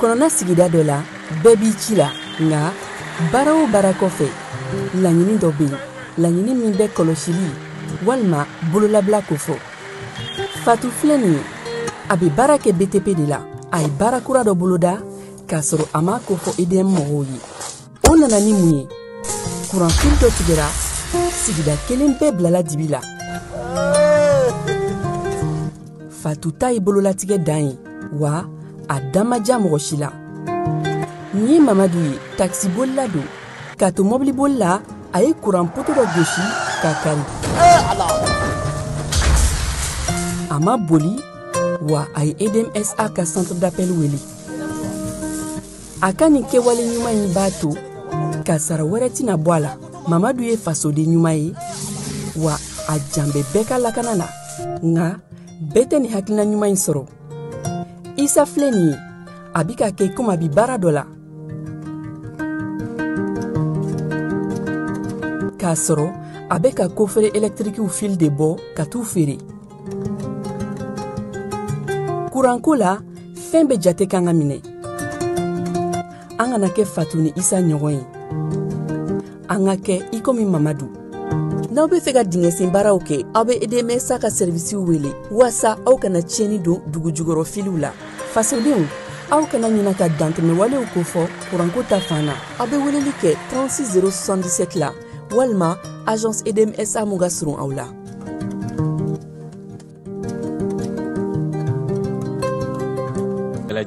kɔnɔna sigida dɔ la bɛɛ b'i ci la nga baara o baara kɔfɛ laɲini dɔ bɛ yen laɲini min bɛ kɔlɔsili walima bololabila ko fɔ Fatou filɛ nin ye a bɛ baara kɛ BTP de la a ye baara kura dɔ boloda k'a sɔrɔ a ma ko fɔ EDM mɔgɔw ye o nana ni mun ye kuran fili dɔ tigɛra sigida kelen bɛɛ bilala dibi la Fatou ta ye bololatigɛ dan ye wa a damaja mɔgɔ si la nin ye Mamadu ye taxi bolila don k'a to mobili bolila a ye kuran poto dɔ gosi k'a kari a ma boli wa a ye EDM SA ka centre d'appel wele a ka nin kɛwale ɲuman in b'a to ka sara wɛrɛ tɛna bɔ a la Mamadu ye fasoden ɲuman ye wa a jan bɛ bɛɛ ka lakana na nka bɛɛ tɛ nin hakilina ɲuman in sɔrɔ Isa filɛ nin ye a bi ka kɛ komi a bi baara dɔ la k'a sɔrɔ a bɛ ka kofere électrique fil de bɔ ka t'u feere kuranko la fɛn bɛ jate kan ka minɛ an kana kɛ Fatou ni Isa ɲɔgɔn ye an ka kɛ i komi Mamadu n'aw bɛ fɛ ka dingɛsen baaraw kɛ aw bɛ EDM SA ka servisiw wele walasa aw kana tiɲɛni don dugu jukɔrɔ filiw la fasodenw aw kana ɲinɛ ka dantɛmɛ walew ko fɔ kuranko ta fan na aw bɛ weleli kɛ 36 077 la walima agence EDM SA mun ka surun aw la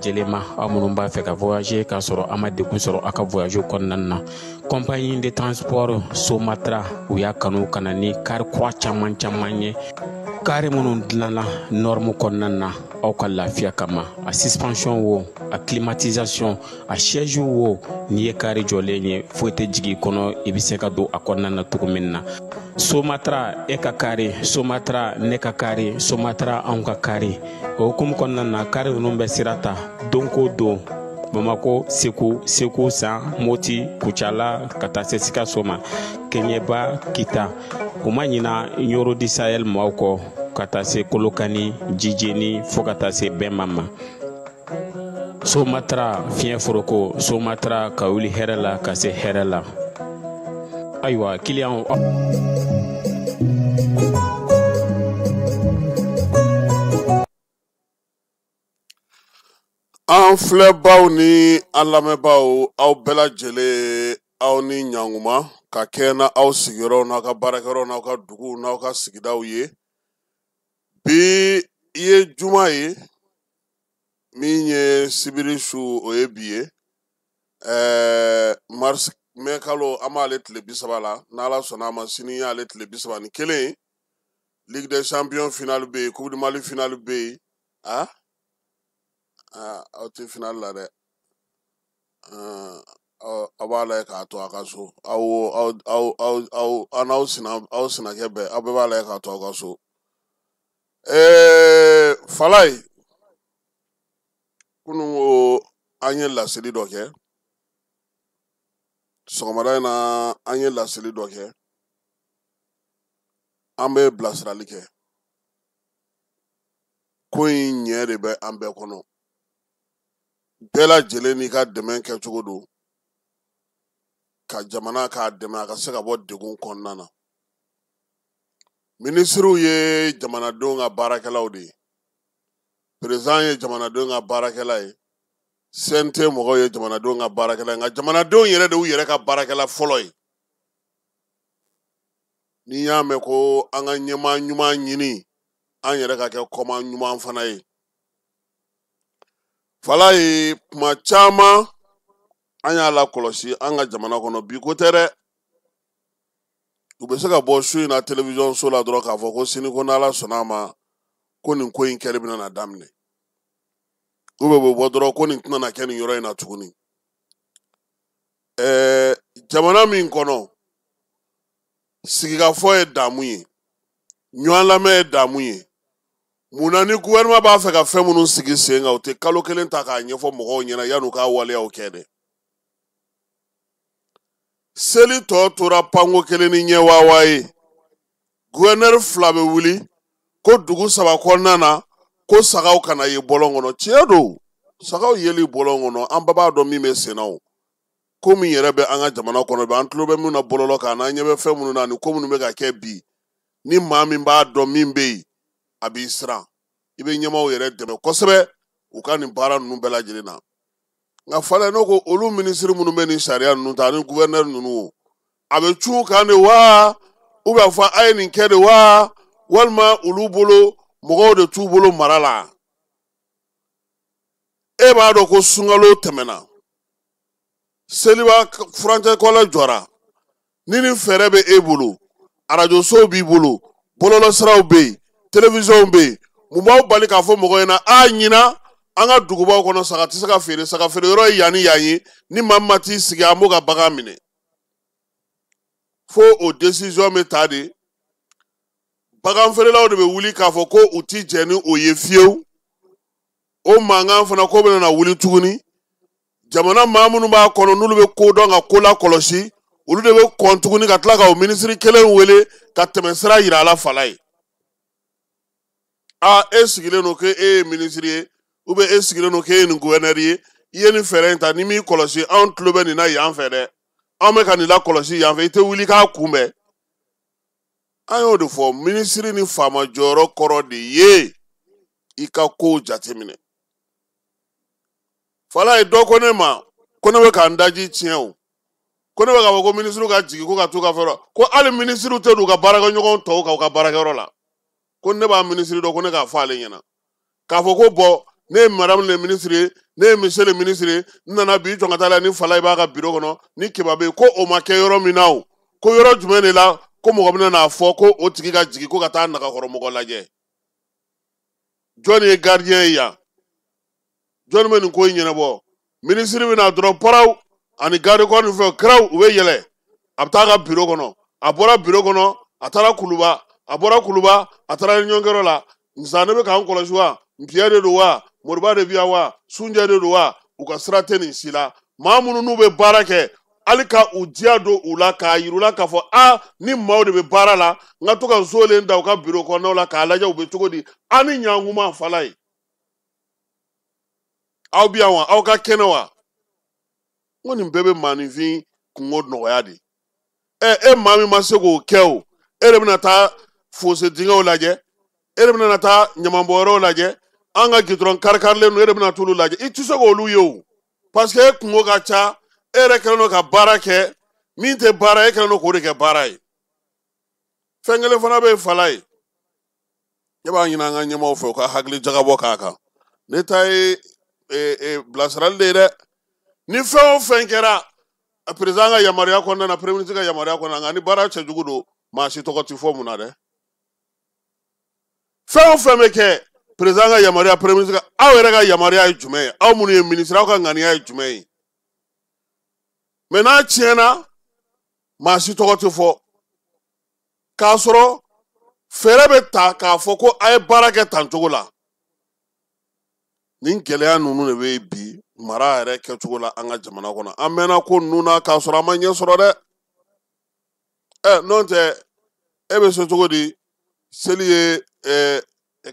Jelema amunun b'a fɛ ka voyager k'a sɔrɔ a ma degun sɔrɔ a ka voyage kɔnɔna na compagnie de transport Somatra u y'a kanu ka na ni kari kura caman ye kari minnu dilanna norme kɔnɔna na aw ka lafiya kama a suspension wo a climatisation a siège wo n'i ye kari jɔlen ye foyi tɛ jigin kɔnɔ i bɛ se ka don a kɔnɔna na cogo min na Somatra e ka kari Somatra ne ka kari Somatra anw ka kari o hukumu kɔnɔna na kari ninnu bɛ sira ta don ko don Bamako Segu San Moti Kucala ka taa se Sikaso ma Keɲeba Kita u ma ɲina Yoro di Sahel maaw kɔ ka taa se Kolokani Jijeni fo ka taa se Bɛnma ma Somatra fiɲɛ foroko Somatra ka wuli hɛrɛ la ka se hɛrɛ la ayiwa client an filɛbaw ni an lamɛnbaw aw bɛɛ lajɛlen aw ni ɲankuma ka kɛ na aw sigiyɔrɔw n'aw ka baarakɛyɔrɔw n'aw ka duguw n'aw ka sigidaw ye bi ye juma ye min ye sibiri su o ye bi ye mars mai kalo an b'ale tile 30 la n'Ala sɔnna ma sini y'ale tile 31 Ligue des champions finale bɛ yen Coupe du Mali finale bɛ yen aw tɛ finale la dɛ aw b'a lajɛ k'a to a ka so aw n'aw sinakɛ bɛɛ aw bɛɛ b'a lajɛ k'a to aw ka so Falaye kunun ko an ye laseli dɔ kɛ sɔgɔmada in na an ye laseli dɔ kɛ an bɛ bilasirali kɛ ko in ɲɛ de bɛ an bɛɛ kɔnɔ bɛɛ lajɛlen n'i ka dɛmɛ kɛcogo don ka jamana k'a dɛmɛ a ka se ka bɔ degun kɔnɔna na minisiriw ye jamanadenw ka baarakɛlaw de ye président ye jamanadenw ka baarakɛla ye CNT mɔgɔw ye jamanadenw ka baarakɛla ye nka jamanadenw yɛrɛ de y'u yɛrɛ ka baarakɛla fɔlɔ ye n'i y'a mɛn ko an ka ɲɛmaa ɲuman ɲini an yɛrɛ ka kɛ kɔma ɲuman fana ye Falaye kuma caman an y'a lakɔlɔsi an ka jamana kɔnɔ bi ko tɛ dɛ u bɛ se ka bɔ su in na télévision so la dɔrɔn k'a fɔ ko sini ko n'Ala sɔnna a ma ko nin ko in kɛli bɛna daminɛ u bɛ bɔ dɔrɔn ko nin tɛna kɛ nin yɔrɔ in na tuguni jamana min kɔnɔ sigikafɔ ye damu ye ɲɔgɔn lamɛn ye damu ye munna ni gouvernement b'a fɛ ka fɛn minnu sigi sen kan u tɛ kalo kelen ta k'a ɲɛfɔ mɔgɔw ɲɛna yan'u k'a waleyaw kɛ dɛ seli tɔ tora panko kelen ni ɲɛ waawa ye gouverneur 2 bɛ wuli ko dugu 3 kɔnɔna na ko sagaw kana ye bɔlɔn kɔnɔ tiɲɛ don sagaw yeli bolon kɔnɔ an bɛɛ b'a dɔn min bɛ senna o ko min yɛrɛ bɛ an ka jamana kɔnɔ bi an tulo bɛ min na bɔlɔlɔ kan n'an ɲɛ bɛ fɛn minnu na ani ko minnu bɛ ka kɛ bi ni maa min b'a dɔn min bɛ yen a b'i siran i bɛ ɲɛmaaw yɛrɛ dɛmɛ kosɛbɛ u ka nin baara ninnu bɛɛ lajɛlen na nka falen n'o ko olu minisiri minnu bɛ nin sariya ninnu ta ani guvɛrnɛri ninnu a bɛ cun kan de wa u bɛ fɔ a ye nin kɛ de wa walima olu bolo mɔgɔw de t'u bolo mara la e b'a dɔn ko sunkalo tɛmɛna seliba furancɛ kɔlɛ jɔra ni nin fɛɛrɛ bɛ e bolo arajosow b'i bolo bɔlɔlɔsiraw bɛ yen telewisiyɔnw bɛ yen mun b'aw bali k'a fɔ mɔgɔw ɲɛna a ɲina an ka dugubaw kɔnɔ saga tɛ se ka feere saga feere yɔrɔ ye yan ni yan ye ni maa min ma t'i sigi an b'o ka bagan minɛ fo o décision bɛ ta de bagan feerelaw de bɛ wuli k'a fɔ ko u ti jɛ ni o ye fiyewu o mankan fana ko bɛna na wuli tuguni jamana maa minnu b'a kɔnɔ n'olu bɛ ko dɔn ka ko la kɔlɔsi olu de bɛ kɔn tuguni ka tila ka o minisiri kelen wele ka tɛmɛ sira yira a la fala ye e sigilen don k'e ye minisiri ye e sigilen don k'e ye nin guvɛrnɛri ye i ye nin fɛɛrɛ in ta ni m'i kɔlɔsi anw tulo bɛ nin na yan fɛ dɛ anw bɛ ka nin lakɔlɔsi yan fɛ i tɛ wuli k'a kunbɛn an y'o de fɔ minisiri ni faama jɔyɔrɔ kɔrɔ de ye i ka kow jateminɛ fala ye dɔ ko ne ma ko ne bɛ k'an daji tiɲɛ o ko ne bɛ k'a fɔ ko minisiriw ka jigin ko ka t'u ka fɛɛrɛ ko hali minisiriw tɛ don u ka baarakɛɲɔgɔn tɔw kan u ka baarakɛyɔrɔ la ko ne b'a minisiri dɔn ko ne k'a fɔ ale ɲɛna k'a fɔ ko bɔn ne ye madame le ministre ye ne ye monsieur le ministre ye n nana bi jɔn ka taa la ni fala i b'a ka bureau kɔnɔ ni keba bɛ yen ko o ma kɛ yɔrɔ min na o ko yɔrɔ jumɛn de la ko mɔgɔ bɛna n'a fɔ ko o tigi ka jigin ko ka taa nagakɔrɔmɔgɔ lajɛ jɔn ye gardien ye yan jɔn bɛ nin ko in ɲɛnabɔ minisiri bɛna dɔrɔn paraw ani garde corps ni fɛnw kɛraw u bɛ yɛlɛ a bɛ taa ka bureau kɔnɔ a bɔra bureau kɔnɔ a taara kuluba a bɔra kuluba a taara ɲɔgɔnkɛyɔrɔ la nsa ne bɛ k'an kɔlɔsi wa npiya de don wa moriba de bɛ yan wa sunjɛ de don wa u ka sira tɛ nin si la maa minnu n'u bɛ baara kɛ hali ka u diya don u la k'a yir'u la k'a fɔ ni maaw de bɛ baara la n ka to ka nsolen da u ka bureau kɔnɔnaw la k'a lajɛ u bɛ cogo di aw ni ɲankuma fala ye aw bɛ yan wa aw ka kɛnɛ wa n ko nin bɛɛ bɛ maaninfin kungo nɔgɔya de e maa min ma se k'o kɛ o e de bɛna taa fosse dingɛw lajɛ e de bɛna taa ɲamanbɔnyɔrɔw lajɛ an ka gidɔrɔn kari-karilen ninnu e de bɛna t'olu lajɛ i tɛ se k'olu ye o parce que e kungo ka ca e yɛrɛ kɛlen don ka baara kɛ min tɛ baara e kɛlen don k'o de kɛ baara ye fɛn kelen fana bɛ fala ye ne b'a ɲini an ka ɲɛmaaw fɛ u ka hakili jagabɔ k'a kan ne ta ye bilasirali de ye dɛ ni fɛn o fɛn kɛra perezan ka yamaruya kɔnɔna na premier ministre ka yamaruya kɔnɔna na nka ni baara cɛjugu don maa si tɔgɔ ti fɔ mun na dɛ fɛn o fɛn bɛ kɛ perezan ka yamaruya premier ministre ka aw yɛrɛ ka yamaruya ye jumɛn ye aw minnu ye ministre aw ka ŋaniya ye jumɛn ye mɛ n'a tiɲɛna maa si tɔgɔ ti fɔ k'a sɔrɔ fɛɛrɛ bɛ ta k'a fɔ ko a ye baara kɛ tancogo la nin gɛlɛya ninnu de bɛ bi mara yɛrɛ kɛcogo la an ka jamana kɔnɔ an mɛnna ko ninnu na k'a sɔrɔ an ma ɲɛ sɔrɔ dɛ n'o tɛ e bɛ so cogo di seli ye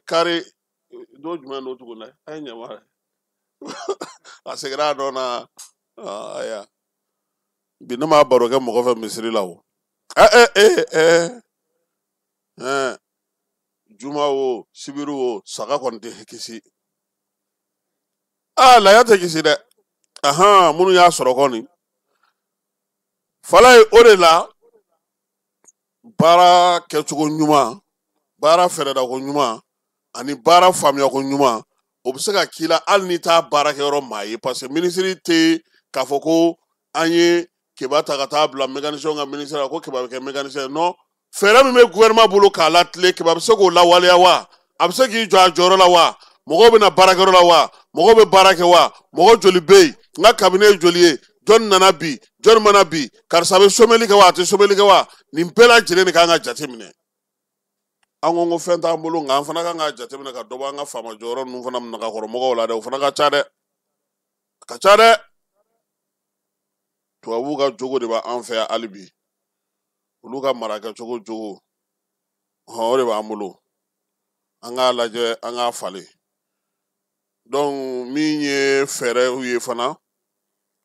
kari don jumɛn don tuguni dɛ a ye ɲama a seginna a dɔn na aya bi ne m'a baro kɛ mɔgɔ fɛ misiri la o juma o sibiru o saga kɔni tɛ kisi laya tɛ kisi dɛ minnu y'a sɔrɔ kɔni fala ye o de la baara kɛcogo ɲuman baara fɛɛrɛdako ɲuman ani baara faamuyako ɲuman o bɛ se ka k'i la hali ni t'a baarakɛyɔrɔ maa ye parce que minisiri tɛ k'a fɔ ko an ye keba ta ka taa bila mécanicien ka ministère la ko keba bɛ kɛ mécanicien non fɛɛrɛ min bɛ gouvernement bolo k'a latilen keba bɛ se k'o lawaleya wa a bɛ se k'i jɔ a jɔyɔrɔ la wa mɔgɔw bɛ na baarakɛyɔrɔ la wa mɔgɔw bɛ baara kɛ wa mɔgɔ joli bɛ yen n ka cabinet ye joli ye jɔn nana bi jɔn mana bi karisa bɛ someli kɛ wa a tɛ someli kɛ wa nin bɛɛ lajɛlen de kan ka jateminɛ an ko fɛn t'an bolo nka an fana kan ka jateminɛ ka dɔ bɔ an ka faama jɔyɔrɔ ninnu fana nagakɔrɔmɔgɔw la dɛ o fana ka ca dɛ a ka ca dɛ tubabuw ka jogo de b'an fɛ yan hali bi olu ka mara kɛcogo jogo o de b'an bolo an k'a lajɛ an k'a falen donc min ye fɛɛrɛ u ye fana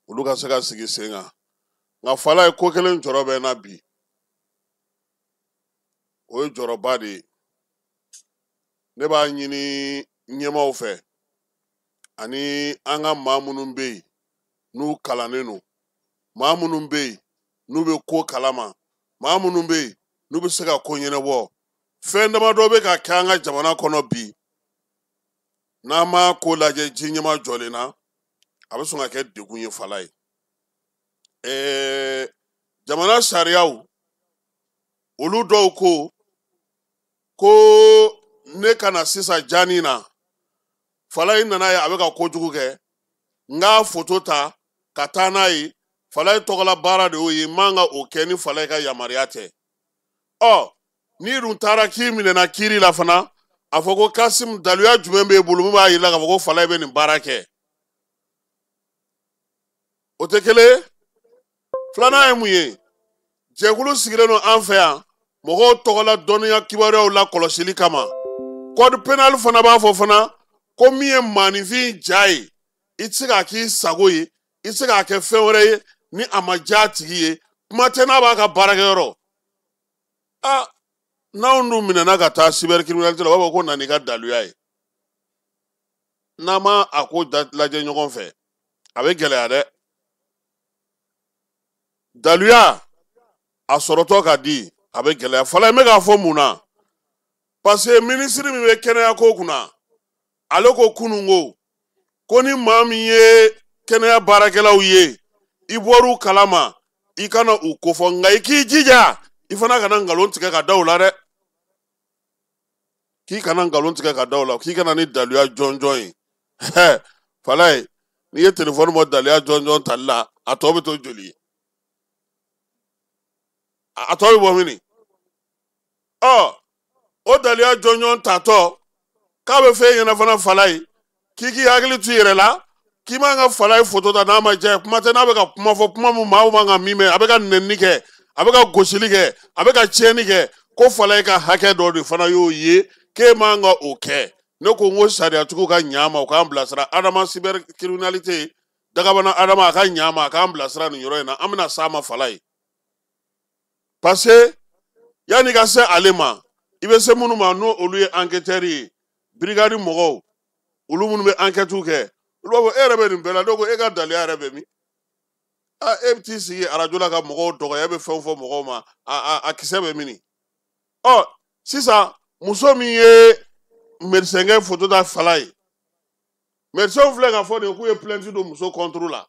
olu ka se ka sigi sen kan nka fala ye ko kelen jɔrɔ bɛ na bi o ye jɔrɔba de ye ne b'a ɲini ɲɛmaw fɛ ani an ka maa minnu bɛ yen n'u kalannen don maa minnu bɛ yen n'u bɛ ko kalama maa minnu bɛ yen n'u bɛ se ka ko ɲɛnabɔ fɛn damadɔ bɛ ka kɛ an ka jamana kɔnɔ bi n'an ma ko lajɛ ji ɲɛma jɔlen na a bɛ sɔn ka kɛ degun ye fala ye jamana sariyaw olu dɔw ko ne kana sisan janni na fala in nana ye a bɛ ka kojugu kɛ n k'a foto ta ka taa n'a ye fala tɔgɔla baara de y'o ye n man ka o kɛ ni fala ka yamaruya tɛ n'i dun taara k'i minɛna kiiri la fana a fɔ ko Kasimu daluya jumɛn b'e bolo min b'a yira k'a fɔ ko fala bɛ nin baara kɛ o tɛ kelen ye filanan ye mun ye jɛkulu sigilen don an fɛ yan mɔgɔw tɔgɔla dɔnniya kibaruyaw la kɔlɔsili kama code pénal fana b'a fɔ fana ko min ye maanifin ja ye i tɛ se k'a k'i sago ye i tɛ se k'a kɛ fɛn wɛrɛ ye ni a ma ja a tigi ye kuma tɛ n'a b'a ka baarakɛyɔrɔ n'anw dun minɛna ka taa cybercriminalité la u b'a fɔ ko na n'i ka daluya ye n'an ma a ko lajɛ ɲɔgɔn fɛ a bɛ gɛlɛya dɛ daluya a sɔrɔtɔ ka di a bɛ gɛlɛya fala in bɛ k'a fɔ mun na parce que minisiri min bɛ kɛnɛya ko kunna ale ko kununko ko ni maa min ye kɛnɛya baarakɛlaw ye i bɔr'u kalama i kana u kofɔ nka i k'i jija i fana kana nkalon tigɛ ka da u la dɛ k'i kana nkalon tigɛ ka da u la k'i kana ni daluya jɔnjɔn ye fala ye n'i ye telefɔni bɔ daluya jɔnjɔn tali la a tɔ bɛ to joli ye a tɔ bɛ bɔ mini o daluya jɔnjɔn tatɔ k'a bɛ fɛn ɲɛna fana fala ye k'i k'i hakili to i yɛrɛ la k'i man ka fala ye foto ta n'a ma diya kuma tɛ n'a bɛ ka kuma fɔ kuma min maaw man ka min mɛn a bɛ ka nɛnini kɛ a bɛ ka gosili kɛ a bɛ ka tiɲɛni kɛ ko fala ye ka hakɛ dɔ de fana y'o ye k'e man ka o kɛ ne ko n ko sariyatigiw ka ɲa ma u k'an bilasira adama cybercriminalité dagabana adama a ka ɲa ma a k'an bilasira nin yɔrɔ in na an bɛna s'a ma fala ye parce que yanni ka se ale ma i bɛ se minnu ma n'o olu ye enquêteurs ye brigade mɔgɔw olu minnu bɛ enquêtes kɛ olu b'a fɔ e yɛrɛ bɛ nin bɛɛ la donc e ka daluya yɛrɛ bɛ min e bɛ t'i sigi arajo la ka mɔgɔw dɔgɔya e bɛ fɛn fɔ mɔgɔw ma a kisɛ bɛ min sisan muso min ye médecin kɛ foto ta fala ye médecin filɛ ka fɔ nin k'u ye plainte don muso contre la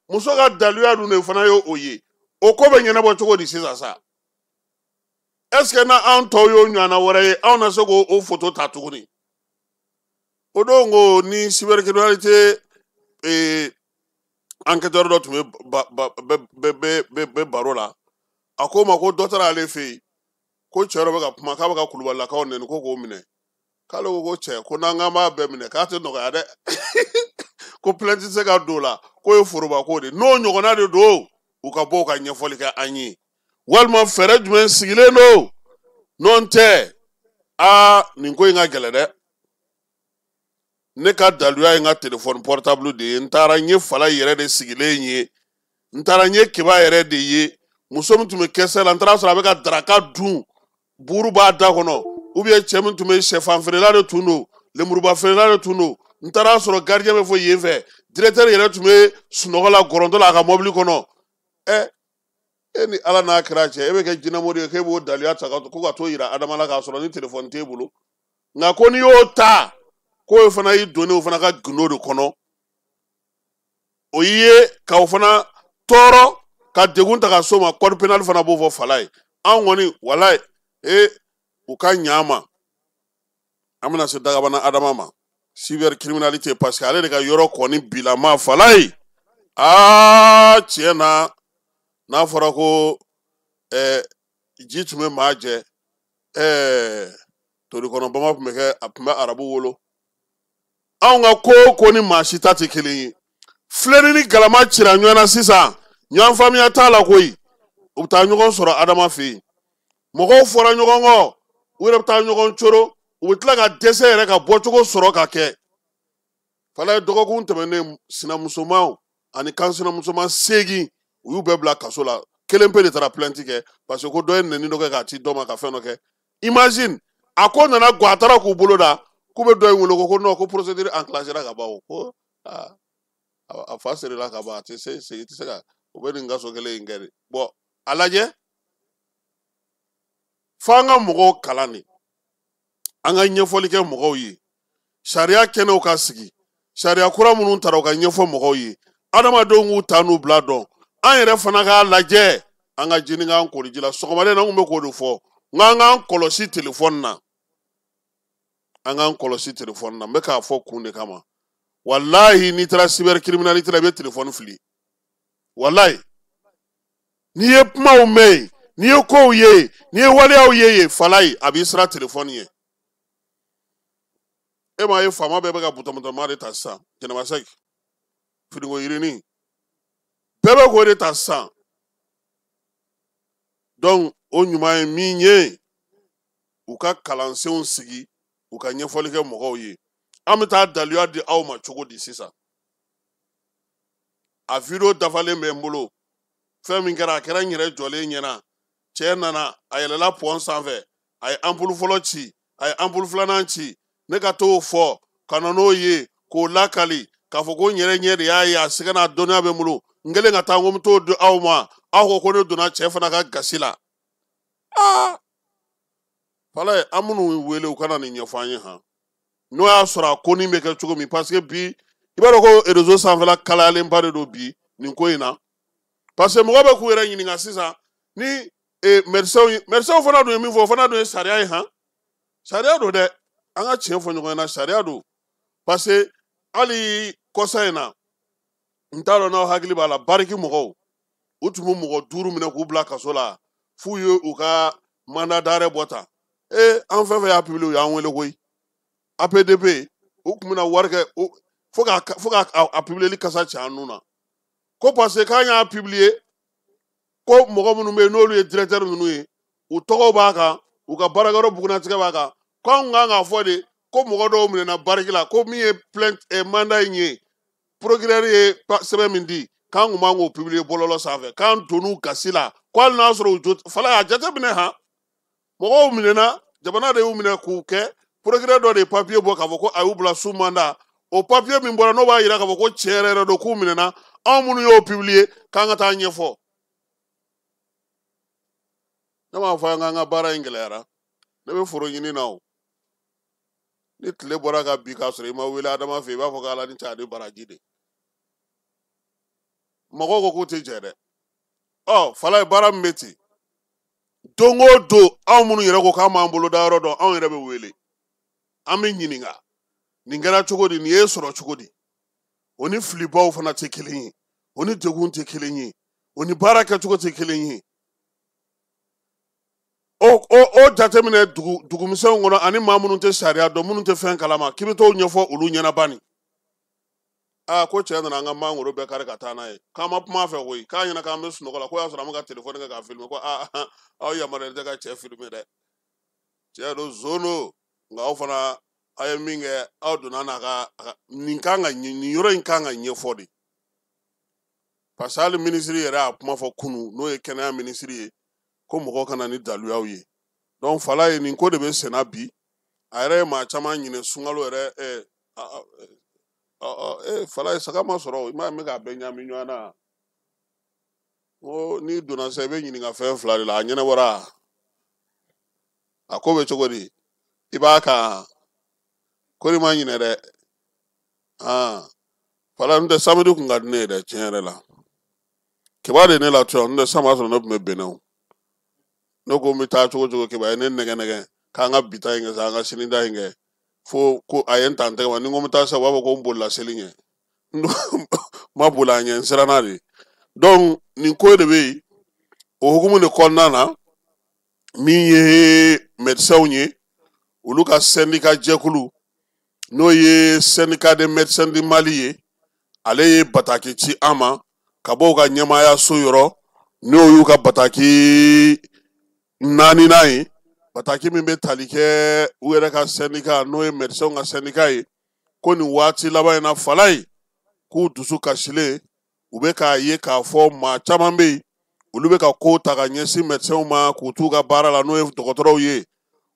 muso ka daluya dun de fana ye o ye o ko bɛ ɲɛnabɔ cogo di sisan sa est ce que na anw tɔw y'o ɲɔgɔnna wɛrɛ ye anw na se k'o foto ta tuguni o don ko ni cybercriminalité enquêteur dɔ tun bɛ baro la a ko ma ko dɔ taara ale fɛ yen ko cɛ dɔ bɛ ka kuma k'a bɛ ka kulubalilakaw nɛni ko k'o minɛ k'ale ko cɛ ko n'an k'an b'a bɛɛ minɛ k'a tɛ nɔgɔya dɛ ko plainte tɛ se ka don o la k'o ye forobako de n'o ɲɔgɔnna de don u ka bɔ u ka ɲɛfɔli kɛ an ye walima fɛɛrɛ jumɛn sigilen don n'o tɛ nin ko in ka gɛlɛn dɛ ne ka daluya ye n ka telefɔni portable de ye n taara n ye fala yɛrɛ de sigilen ye n taara n ye kiba yɛrɛ de ye muso min tun bɛ kɛsɛ la n taara sɔrɔ a bɛ ka daraka dun buru b'a da kɔnɔ cɛ min tun bɛ sɛfan feerela de tun don lemuruba feerela de tun don n taara sɔrɔ gardien bɛ fɔ yen fɛ directeur yɛrɛ tun bɛ sunɔgɔ la gɔrɔntɔ la a ka mɔbili kɔnɔ e ni ala n'a kɛra cɛ e bɛ kɛ jinɛmɔri ye k'e b'o daluya ta ko ka t'o yira adama la k'a sɔrɔ ni telefɔni t'e bolo nka ko n'i y'o ta k'o fana y'i donnen o fana ka gundo de kɔnɔ o ye k'o fana tɔɔrɔ ka degun ta ka s'o ma code pénal fana b'o fɔ fala ye anw kɔni walayi u ka ɲa ma an bɛna se dagabana adama ma cybercriminalité parce que ale de ka yɔrɔ kɔni bilama fala ye tiɲɛ na n'a fɔra ko ji tun bɛ maa jɛ torikɔnɔ bama tun bɛ arabu wolo anw ka ko o ko ni maa si ta tɛ kelen ye filɛli ni galama cira ɲɔgɔn na sisan ɲɔgɔn faamuya t'a la koyi u bɛ taa ɲɔgɔn sɔrɔ adama fɛ yen mɔgɔw fɔra ɲɔgɔn kɔ u yɛrɛ bɛ taa ɲɔgɔn coro u bɛ tila ka dɛsɛ yɛrɛ ka bɔcogo sɔrɔ ka kɛ fala ye dɔgɔkun tɛmɛnen sinamusomaw ani kan sinamusoman 8 u y'u bɛɛ bila kaso la kelen pe de taara plainte kɛ parce que ko dɔ ye nɛni dɔ kɛ k'a ci dɔ ma ka fɛn dɔ kɛ imagine a ko nana gɔ a taara k'u bolo da k'u bɛ dɔ in wele ko non ko procédure enclenchera ka ban o ko a fa serela ka ban a tɛ se i tɛ se ka o bɛ nin kaso kelen in kɛ de bon a lajɛ f'an ka mɔgɔw kalan de an ka ɲɛfɔli kɛ mɔgɔw ye sariya kɛnɛw ka sigi sariya kura minnu taara u ka ɲɛfɔ mɔgɔw ye adamadenw k'u ta n'u bila dɔn an yɛrɛ fana k'a lajɛ an ka jini k'an kori ji la sɔgɔmaden na an kun bɛ k'o de fɔ n k'an k'an kɔlɔsi telefɔni na an k'an kɔlɔsi telefɔni na n bɛ k'a fɔ kun de kama walahi n'i taara cybercriminalité la i bɛ telefɔni fili walahi n'i ye kumaw mɛn yen n'i ye kow ye n'i ye waleyaw ye yen falayi a b'i sira telefɔni ye e m'a ye faama bɛɛ bɛ ka butɔmutɔma de ta sisan jɛnɛbasɛki firigo yirini bɛɛ bɛ k'o de ta sisan donc o ɲuman ye min ye u ka kalansenw sigi u ka ɲɛfɔli kɛ mɔgɔw ye an bɛ taa daliluya di aw ma cogo di sisan a video dafalen bɛ n bolo fɛn min kɛra a kɛra n yɛrɛ jɔlen ɲɛna cɛ nana a yɛlɛla pɔn sanfɛ a ye ampulu fɔlɔ ci a ye ampulu filanan ci ne ka t'o fɔ ka na n'o ye k'o lakali k'a fɔ ko n yɛrɛ ɲɛ de y'a ye a sɛgɛn n'a dɔnniya bɛ n bolo n kɛlen ka taa n ko n bɛ t'o di aw ma aw ko ne donna cɛ fana ka gasi la fala ye an minnu wele u kana nin ɲɛfɔ an ye han n'o y'a sɔrɔ a ko nin bɛ kɛ cogo min parce que bi i b'a dɔn ko réseau sanfɛla kalayalenba de don bi nin ko in na parce que mɔgɔ bɛ k'u yɛrɛ ɲininka sisan ni médecins fana dun ye min fɔ o fana dun ye sariya ye han sariya don dɛ an ka tiɲɛ fɔ ɲɔgɔn ɲɛna sariya don parce que hali kɔsa in na n t'a dɔn n'aw hakili b'a la bariki mɔgɔw u tun bɛ mɔgɔ 5 minɛ k'u bila kaso la f'u ye u ka mandat d'arrêt bɔ ta an fɛn fɛn y'a publié u y'an wele koyi APDP u tun bɛna wari kɛ fo k'a publieli kasa cɛ an nun na ko parce que k'an y'a publié ko mɔgɔ minnu bɛ yen n'olu ye directeur ninnu ye u tɔgɔw b'a kan u ka baarakɛyɔrɔ bugunatigɛ b'a kan k'anw kan k'a fɔ de ko mɔgɔ dɔw minɛna bariki la ko min ye plainte mandat in ye procureur ye sɛbɛn min di k'an kun b'an k'o publier bɔlɔlɔ sanfɛ k'an donn'u gasi la ko hali n'a sɔrɔ u jo fala y'a jateminɛ han mɔgɔw minɛna jamana de y'u minɛ k'u kɛ procureur dɔ de ye papier bɔ k'a fɔ ko a y'u bila sous mandat o papier min bɔra n'o b'a jira k'a fɔ ko tiɲɛ yɛrɛ don k'u minɛna anw minnu y'o publier k'an ka taa ɲɛfɔ ne m'a fɔ an k'an ka baara in gɛlɛyara ne bɛ foro ɲini na o ni tile bɔra ka bin k'a sɔrɔ i ma wele adama fɛ i b'a fɔ k'ala ni cɛ ani baraji de mɔgɔw ko k'u tɛ jɛ dɛ fala ye baara min bɛ ten don o don anw minnu yɛrɛ ko k'an b'an bolo da yɔrɔ dɔn anw yɛrɛ bɛ wele an bɛ ɲininka nin kɛra cogo di nin ye sɔrɔ cogo di o ni filibaw fana tɛ kelen ye o ni degun tɛ kelen ye o ni baara kɛcogo tɛ kelen ye o jateminɛ dugumisɛnw kɔnɔ ani maa minnu tɛ sariya dɔn minnu tɛ fɛn kalama k'i bɛ t'o ɲɛfɔ olu ɲɛna bani ko cɛ nana an ka mangoro bɛɛ kari ka taa n'a ye k'an ma kuma fɛ koyi k'a ɲɛna k'an bɛ sunɔgɔ la ko y'a sɔrɔ an bɛ ka telefɔni kɛ k'a filime ko aw yamaruyalen tɛ ka cɛ filime dɛ cɛ don zon don nka aw fana aw ye min kɛ aw donna n'a ka nin yɔrɔ in kan ka ɲɛfɔ de parce que hali minisiri yɛrɛ y'a kuma fɔ kunu n'o ye kɛnɛya minisiri ye ko mɔgɔw kana ni daluyaw ye donc fala ye nin ko de bɛ senna bi a yɛrɛ ye maa caman ɲinɛ sunkalo yɛrɛ fala ye saga ma sɔrɔ i m'a ye n bɛ k'a bɛɛ ɲagami ɲɔgɔn na ko n'i donna sisan i bɛ ɲininka fɛn 2 de la a ɲɛnabɔra a ko bɛ cogo di i b'a kan ko ni ma ɲinɛ dɛ fala n tɛ samedi kun ka di ne ye dɛ tiɲɛ yɛrɛ la kiba de ne la tuyan n tɛ sama sɔrɔ ne tun bɛ bɛnnɛ o ne ko n bɛ taa cogo cogo kiba ye ne nɛgɛ k'an ka bita in kɛ sa an ka sini da in kɛ fo ko a ye n ta n tɛgɛ ma ni n ko n bɛ taa sisan u b'a fɔ ko n bolila seli ɲɛ n ma boli a ɲɛ n siranna de donc nin ko de bɛ yen o hukumu de kɔnɔna na min ye médecins ye olu ka syndicat jɛkulu n'o ye syndicat des médecins du Mali ye ale ye bataki ci an ma ka bɔ u ka ɲɛmaayaso yɔrɔ n'o y'u ka bataki 4nan ye bataki min bɛ tali kɛ u yɛrɛ ka syndicat n'o ye médecins ka syndicat ye ko nin waati laban in na fala ye k'u dusu kasilen u bɛ k'a ye k'a fɔ maa caman bɛ yen olu bɛ ka ko ta ka ɲɛsin médecins ma k'u t'u ka baara la n'o ye dɔgɔtɔrɔw ye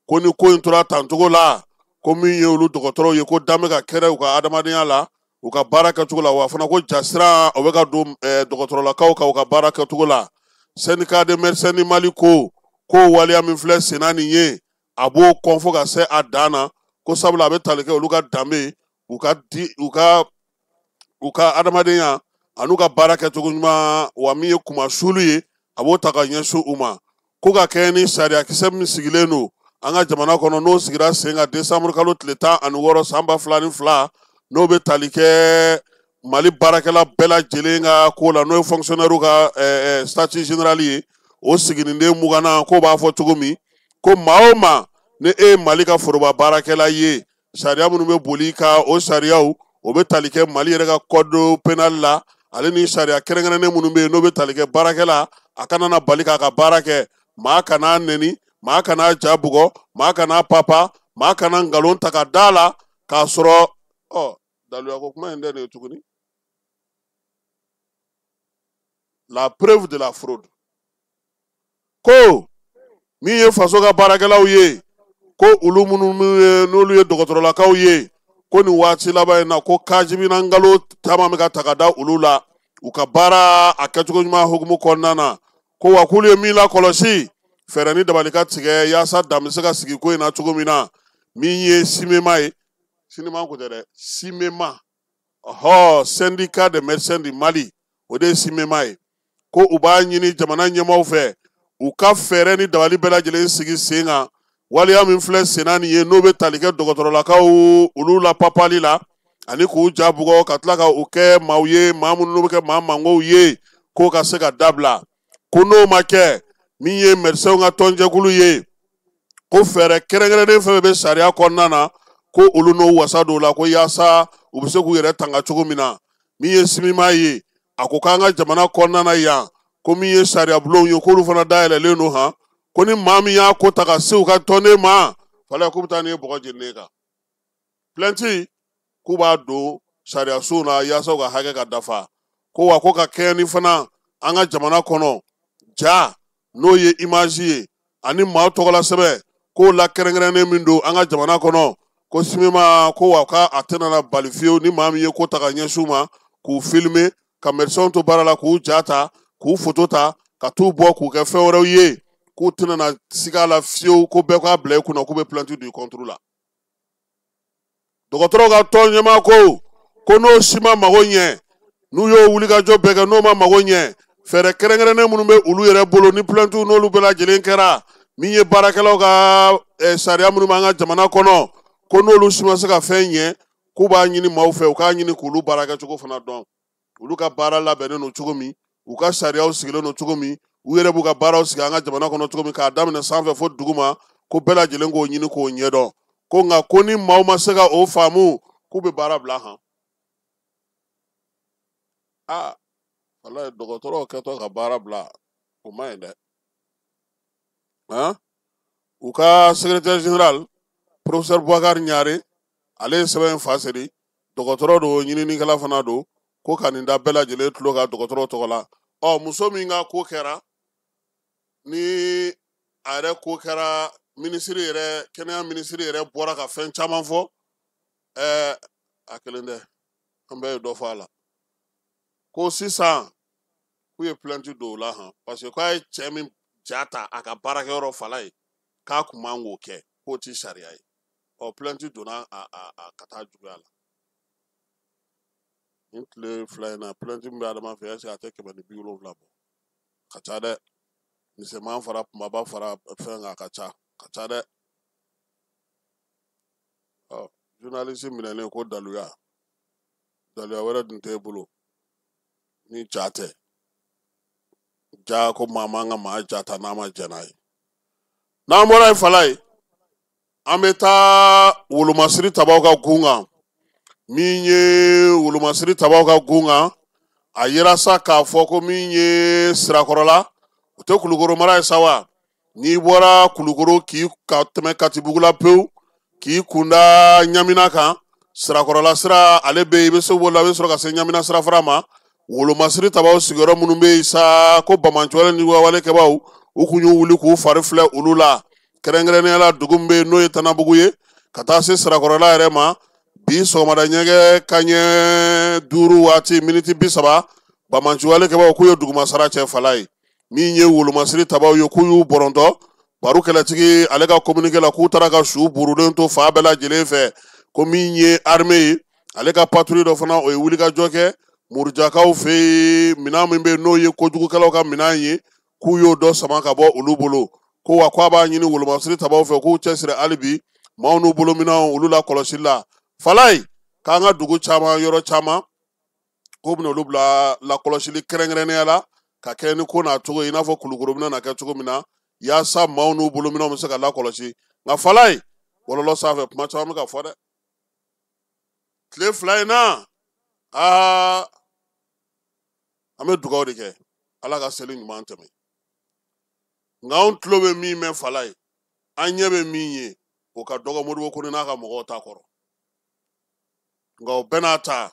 ko ni ko in tora tancogo la ko min ye olu dɔgɔtɔrɔw ye ko dan bɛ ka kɛrɛ u ka adamadenya la u ka baara kɛcogo la wa fana ko jasira o bɛ ka don dɔgɔtɔrɔlakaw kan u ka baara kɛcogo la syndicat de médecins du Mali ko waleya min filɛ senna nin ye a b'o kɔn fo ka se a dan na ko sabula a bɛ tali kɛ olu ka danbe u ka adamadenya an'u ka baara kɛcogo ɲuman wa min ye kumasulu ye a b'o ta ka ɲɛsin u ma ko ka kɛ ni sariyakisɛ min sigilen don an ka jamana kɔnɔ n'o sigira sen kan décembre kalo tile 16 san 2002 n'o bɛ tali kɛ Mali baarakɛla bɛɛ lajɛlen ka ko la n'o ye fonctionnaire ka statut général ye o sigininden 20 ko b'a fɔ cogo min ko maa o maa ni e ye Mali ka foroba baarakɛla ye sariya minnu bɛ boli ka o sariyaw o bɛ tali kɛ Mali yɛrɛ ka code pénal la ale ni sariya kɛrɛnkɛrɛnnen minnu bɛ yen n'o bɛ tali kɛ baarakɛla a kana na bali k'a ka baara kɛ maa kana nɛni maa kana ja bugɔ maa kana papa maa kana nkalon ta ka da la k'a sɔrɔ daluya ko kuma in tɛ nin ye tuguni la preuve de la fraude ko min ye faso ka baarakɛlaw ye ko olu minnu n'olu ye dɔgɔtɔrɔlakaw ye ko nin waati laban in na ko kajimina ngalo caman bɛ ka ta ka da olu la u ka baara a kɛcogo ɲuman hukumu kɔnɔna na ko wa k'olu ye min lakɔlɔsi fɛɛrɛ ni dabali ka tigɛ yaasa dan bɛ se ka sigi ko in na cogo min na min ye simema ye sinima ko tɛ dɛ simema syndicat de médecins du Mali o de ye simema ye ko u b'a ɲini jamana ɲɛmaaw fɛ u ka fɛɛrɛ ni dabali bɛɛ lajɛlen sigi sen kan waleya min filɛ senna nin ye n'o bɛ tali kɛ dɔgɔtɔrɔlakaw olu la papali la ani k'u ja bugɔ ka tila ka u kɛ maaw ye maa minnu bɛ kɛ maa mangow ye k'o ka se ka dabila ko n'o ma kɛ min ye médecins ka tɔnjɛkulu ye ko fɛɛrɛ kɛrɛnkɛrɛnnen fɛn bɛ sariya kɔnɔna na ko olu n'o wasa don la ko yaasa u bɛ se k'u yɛrɛ tanga cogo min na min ye simima ye a ko k'an ka jamana kɔnɔna na yan ko min ye sariya bulonw ye k'olu fana dayɛlɛlen don han ko ni maa min y'a ko ta ka se u ka tɔnden ma fala k'u bɛ taa nin ye bɔgɔ jeninen kan plainte k'u b'a don sariyasow na yaasa u ka hakɛ ka dafa ko wa ko ka kɛ ni fana an ka jamana kɔnɔ ja n'o ye image ye ani maa tɔgɔla sɛbɛn k'o la kɛrɛnkɛrɛnnen min don an ka jamana kɔnɔ ko simima ko wa k'a tɛna na bali fiyewu ni maa min ye ko ta ka ɲɛsin u ma k'u filmer ka médecins to baara la k'u ja ta k'u photo ta ka t'u bɔ k'u kɛ fɛn wɛrɛw ye k'u tɛna na siga la fiyewu ko bɛɛ k'a bila i kunna k'u bɛ plainte du contre la dɔgɔtɔrɔw ka tɔn ɲɛmaa ko n'o si ma mago ɲɛ n'u y'o wulikajɔ bɛɛ kɛ n'o ma mago ɲɛ fɛɛrɛ kɛrɛnkɛrɛnnen minnu bɛ olu yɛrɛ bolo ni plainte n'olu bɛɛ lajɛlen kɛra min ye baarakɛlaw ka sariya minnu b'an ka jamana kɔnɔ ko n'olu si ma se ka fɛn ɲɛ k'u b'a ɲini maaw fɛ u k'a ɲini k'olu baarakɛcogo fana dɔn olu ka baara labɛnnen don cogo min u ka sariyaw sigilen don cogo min u yɛrɛ b'u ka baaraw sigi an ka jamana kɔnɔ cogo min k'a daminɛ sanfɛ fo dugu ma ko bɛɛ lajɛlen k'o ɲini k'o ɲɛdɔn ko nka ko ni maaw ma se ka o faamu k'u bɛ baara bila han walayi dɔgɔtɔrɔw kɛtɔ ka baara bila o ma ɲi dɛ u ka secrétaire général professeur Boubacar Ɲare ale ye sɛbɛn in fa seri dɔgɔtɔrɔ don ɲininikɛla fana don ko ka nin da bɛɛ lajɛlen tulo ka dɔgɔtɔrɔ tɔgɔ la muso min ka ko kɛra ni a yɛrɛ ko kɛra minisiri yɛrɛ kɛnɛya minisiri yɛrɛ bɔra ka fɛn caman fɔ a kelen tɛ an bɛɛ ye dɔ fɔ a la ko sisan k'u ye plainte don o la han parce que k'a ye cɛ min ja ta a ka baarakɛyɔrɔ fala ye k'a kun man k'o kɛ k'o ti sariya ye plainte donna a ka taa juguya la nin tile fila in na plainte min bɛ adama fɛ est-ce que a tɛ 170 bɔ ka ca dɛ misɛnman fara kumaba fara fɛn a ka ca dɛ journaliste minɛlen ko daluya wɛrɛ dun t'e bolo ni ja tɛ ja ko maa man ka maa ja ta n'a ma jɛn n'a ye n'an bɔra yen fala ye an bɛ taa wolomasiri tabaw ka gun kan min ye wolomasiri tabaw ka gun kan a yera sa k'a fɔ ko min ye sirakɔrɔla o tɛ kulukoro mara ye sa wa n'i bɔra kulukoro k'i ka tɛmɛ katibugu la pewu k'i kunda ɲamina kan sirakɔrɔla sira ale bɛ yen i bɛ se b'o la i bɛ sɔrɔ ka se ɲamina sira fara ma wolomasiri tabaw sigiyɔrɔ minnu bɛ yen sa ko bamancɔle ni wawalekɛbaw u kun y'u wuli k'u fari filɛ olu la kɛrɛnkɛrɛnnenya la dugu min bɛ yen n'o ye Tanabugu ye ka taa se sirakɔrɔla yɛrɛ ma bi sɔgɔmada ɲɛgɛ kanɲɛ 5 waati miniti 30 bamancɔlekɛbaw k'u ye dugumasara cɛ fala ye min ye wolomasiri tabaw ye k'u y'u bɔrɔntɔ baro kɛlɛtigi ale ka communiqué la k'u taara ka su burulen to fa bɛɛ lajɛlen fɛ ko min ye armée ye ale ka patrouille dɔ fana o ye wulikajɔ kɛ murujakaw fɛ yen minɛn min bɛ yen n'o ye kojugukɛlaw ka minɛn ye k'u y'o dɔ sama ka bɔ olu bolo ko wa k'a b'a ɲini wolomasiri tabaw fɛ k'u cɛsiri hali bi maaw n'u bolo minɛnw olu la kɔlɔsili la falaye k'an ka dugu caman yɔrɔ caman k'u bɛna olu bila lakɔlɔsili kɛrɛnkɛrɛnnenya la ka kɛ ni ko n'a cogo ye i n'a fɔ Kulukoro bɛna na kɛ cogo min na yaasa maaw n'u bolo minɛnw bɛ se ka lakɔlɔsi nka falaye bɔlɔlɔ sanfɛ kuma caman bɛ ka fɔ dɛ tile 2 in na an bɛ dugawu de kɛ ala ka seli ɲuman tɛmɛ nka anw tulo bɛ min mɛn falaye an ɲɛ bɛ min ye o ka dɔgɔ Modibo Kone n'a ka mɔgɔw ta kɔrɔ nka o bɛɛ n'a ta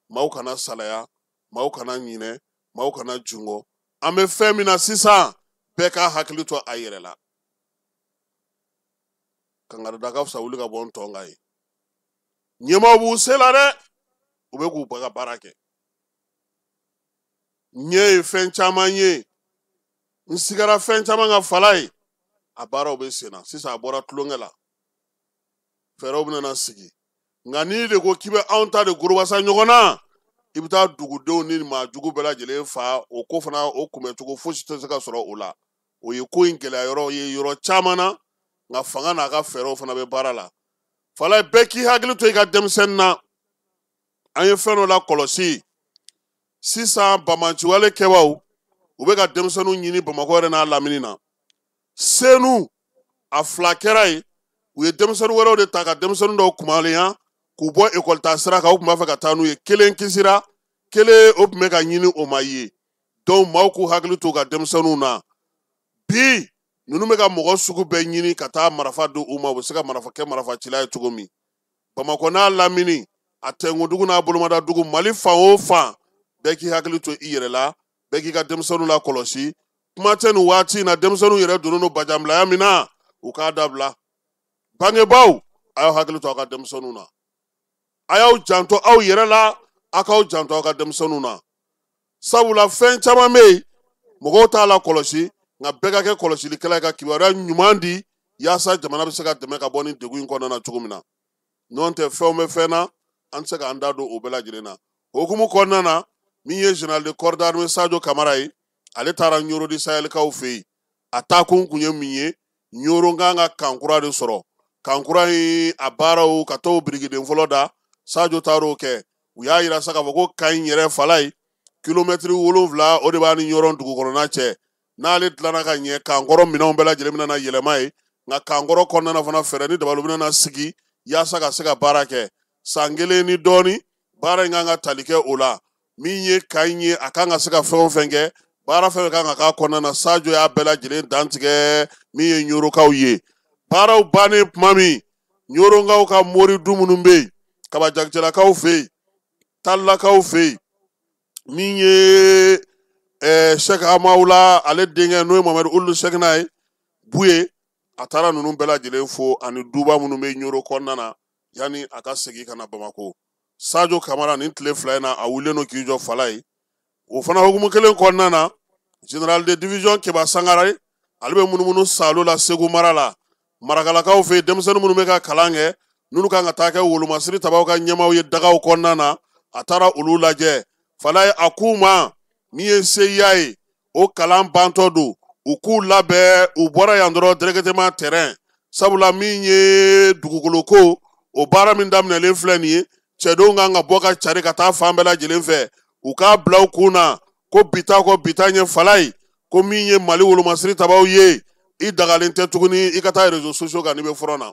maaw kana salaya maaw kana ɲinɛ maaw kana jungo an bɛ fɛn min na sisan bɛɛ k'a hakili to a yɛrɛ la kangarida ka fisa wuli ka bɔ n tɔ nka ye ɲɛmaaw b'u se la dɛ u bɛ k'u ka baara kɛ ɲɛ ye fɛn caman ye n sigara fɛn caman ka falaye a baaraw bɛ sen na sisan a bɔra tulonkɛ la fɛɛrɛw bɛna sigi nka n'i de ko k'i bɛ anw ta de gorobasa ɲɔgɔn na i bɛ taa dugudenw ni maajugu bɛɛ lajɛlen fa o ko fana o kunbɛcogo fosi tɛ se ka sɔrɔ o la o ye ko in gɛlɛya yɔrɔ ye yɔrɔ caman na nka fanga n'a ka fɛɛrɛw fana bɛ baara la falaye bɛɛ k'i hakili to i ka denmisɛnnin na an ye fɛn dɔ la kɔlɔsi sisan bamanciwalekɛbaw u bɛ ka denmisɛnninw ɲini Bamakɔ yɛrɛ n'a lamini na senu a 2 kɛra ye u ye denmisɛnnin wɛrɛw de ta ka denmisɛnnin dɔw kumalenya k'u bɔ ekɔli taa sira kan u tun b'a fɛ ka taa n'u ye kelen kisira kelen o tun bɛ ka ɲini o ma ye donc maaw k'u hakili to u ka denmisɛnninw na bi ninnu bɛ ka mɔgɔ sugu bɛɛ ɲini ka taa marifa di u ma u bɛ se ka marifa kɛ marifacila ye cogo min Bamakɔ n'a lamini a Tɛnkundugu n'a Bolomadadugu Mali fan o fan bɛɛ k'i hakili to i yɛrɛ la bɛɛ k'i ka denmisɛnninw la kɔlɔsi kuma tɛ nin waati in na denmisɛnninw yɛrɛ donnen don bajanbilaya min na u k'a dabila bangebaaw a y'aw hakili to aw ka denmisɛnninw na a y'aw janto aw yɛrɛ la a k'aw janto aw ka denmisɛnninw na sabula fɛn caman bɛ yen mɔgɔw t'a la kɔlɔsi nka bɛɛ ka kɛ kɔlɔsilikɛla ye ka kibaruya ɲuman di yaasa jamana bɛ se ka dɛmɛ ka bɔ nin degun in kɔnɔna na cogo min na n'o tɛ fɛnw bɛ fɛn na an tɛ se k'an da don o bɛɛ lajɛlen na hukumu kɔnɔna na min ye général de corps d'armée Sadio Kamara ye ale taara Ɲoro di Sahɛlikaw fɛ yen a taakun kun ye min ye Ɲoro kan ka kankura de sɔrɔ kankura in a baaraw ka t'o birikiden fɔlɔ da Sadio taar'o kɛ u y'a yira sa k'a fɔ ko Kayi yɛrɛ falaye kilomɛtiri 7 o de b'a ni Ɲɔrɔ dugukɔnɔna cɛ n'ale dilanna ka ɲɛ kankɔrɔ minɛnw bɛɛ lajɛlen bɛna na yɛlɛma ye nka kankɔrɔ kɔnɔna fana fɛɛrɛ ni dabaliw bɛna na sigi yaasa ka se ka baara kɛ san 1 ni dɔɔni baara in kan ka tali kɛ o la min ye Kayi ye a kan ka se ka fɛn o fɛn kɛ baara fɛn kan ka k'a kɔnɔna na Sadio y'a bɛɛ lajɛlen dantigɛ min ye Ɲorokaw ye baaraw bannen tuma min Ɲorokaw ka mori du minnu bɛ yen Kabajagicɛlakaw fɛ yen Talilakaw fɛ yen min ye Sɛki Amawula ale denkɛ n'o ye Mamadu Ulu Sɛkina ye Buye a taara ninnu bɛɛ lajɛlen fo ani duba minnu bɛ Ɲoro kɔnɔna na yanni a ka segin ka na Bamakɔ Sadio Kamara nin tile 2 in na a wulilen don k'i jɔ falaye o fana hukumu kelen kɔnɔna na général de division Keba Sangare ale bɛ munumunu Salo la Segu mara la Marakalakaw fɛ yen denmisɛnnin minnu bɛ ka kalan kɛ n'olu kan ka taa kɛ wolomasiri tabaw ka ɲɛmaaw ye dagaw kɔnɔna na a taara olu lajɛ falaye a k'u ma min ye seya ye o kalan bantɔ don u k'u labɛn u bɔra yan dɔrɔn directement terrain sabula min ye dugukolo ko o baara min daminɛlen filɛ nin ye cɛdenw kan ka bɔ ka cari ka taa fan bɛɛ lajɛlen fɛ u k'a bila u kun na ko bita kɔ bita ɲɛ falaye ko min ye Mali wolomasiri tabaw ye i dagalen tɛ tuguni i ka taa réseaux sociaux kan n'i bɛ front na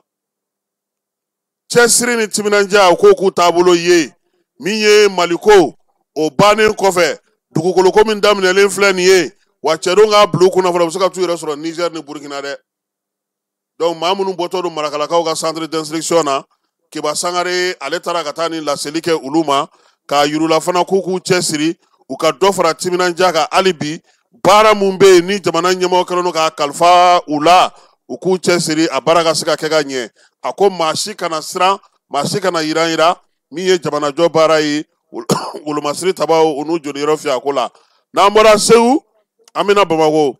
cɛsiri ni timinandiya o ko k'u taabolo ye min ye Mali ko o bannen kɔfɛ dugukolo ko min daminɛlen filɛ nin ye wa cɛdenw k'a bila u kunna fɔlɔ u bɛ se ka t'u yɛrɛ sɔrɔ Niger ni Burkina dɛ donc maa minnu bɔtɔ don Marakalakaw ka centre d'instruction na Keba Sangare ale tara ka taa ni laseli kɛ olu ma k'a yirula fana k'u k'u cɛsiri u ka dɔ fara timinandiya kan hali bi baara mun bɛ yen ni jamana ɲɛmɔgɔ kɛlen don k'a kalifa u la u k'u cɛsiri a baara ka se ka kɛ ka ɲɛ a ko maa si kana siran maa si kana yiran min ye jamanajɔ baara ye wolomasiri tabaw u n'u joliyɔrɔ fi a ko la n'an bɔra Segu an bɛna Bamakɔ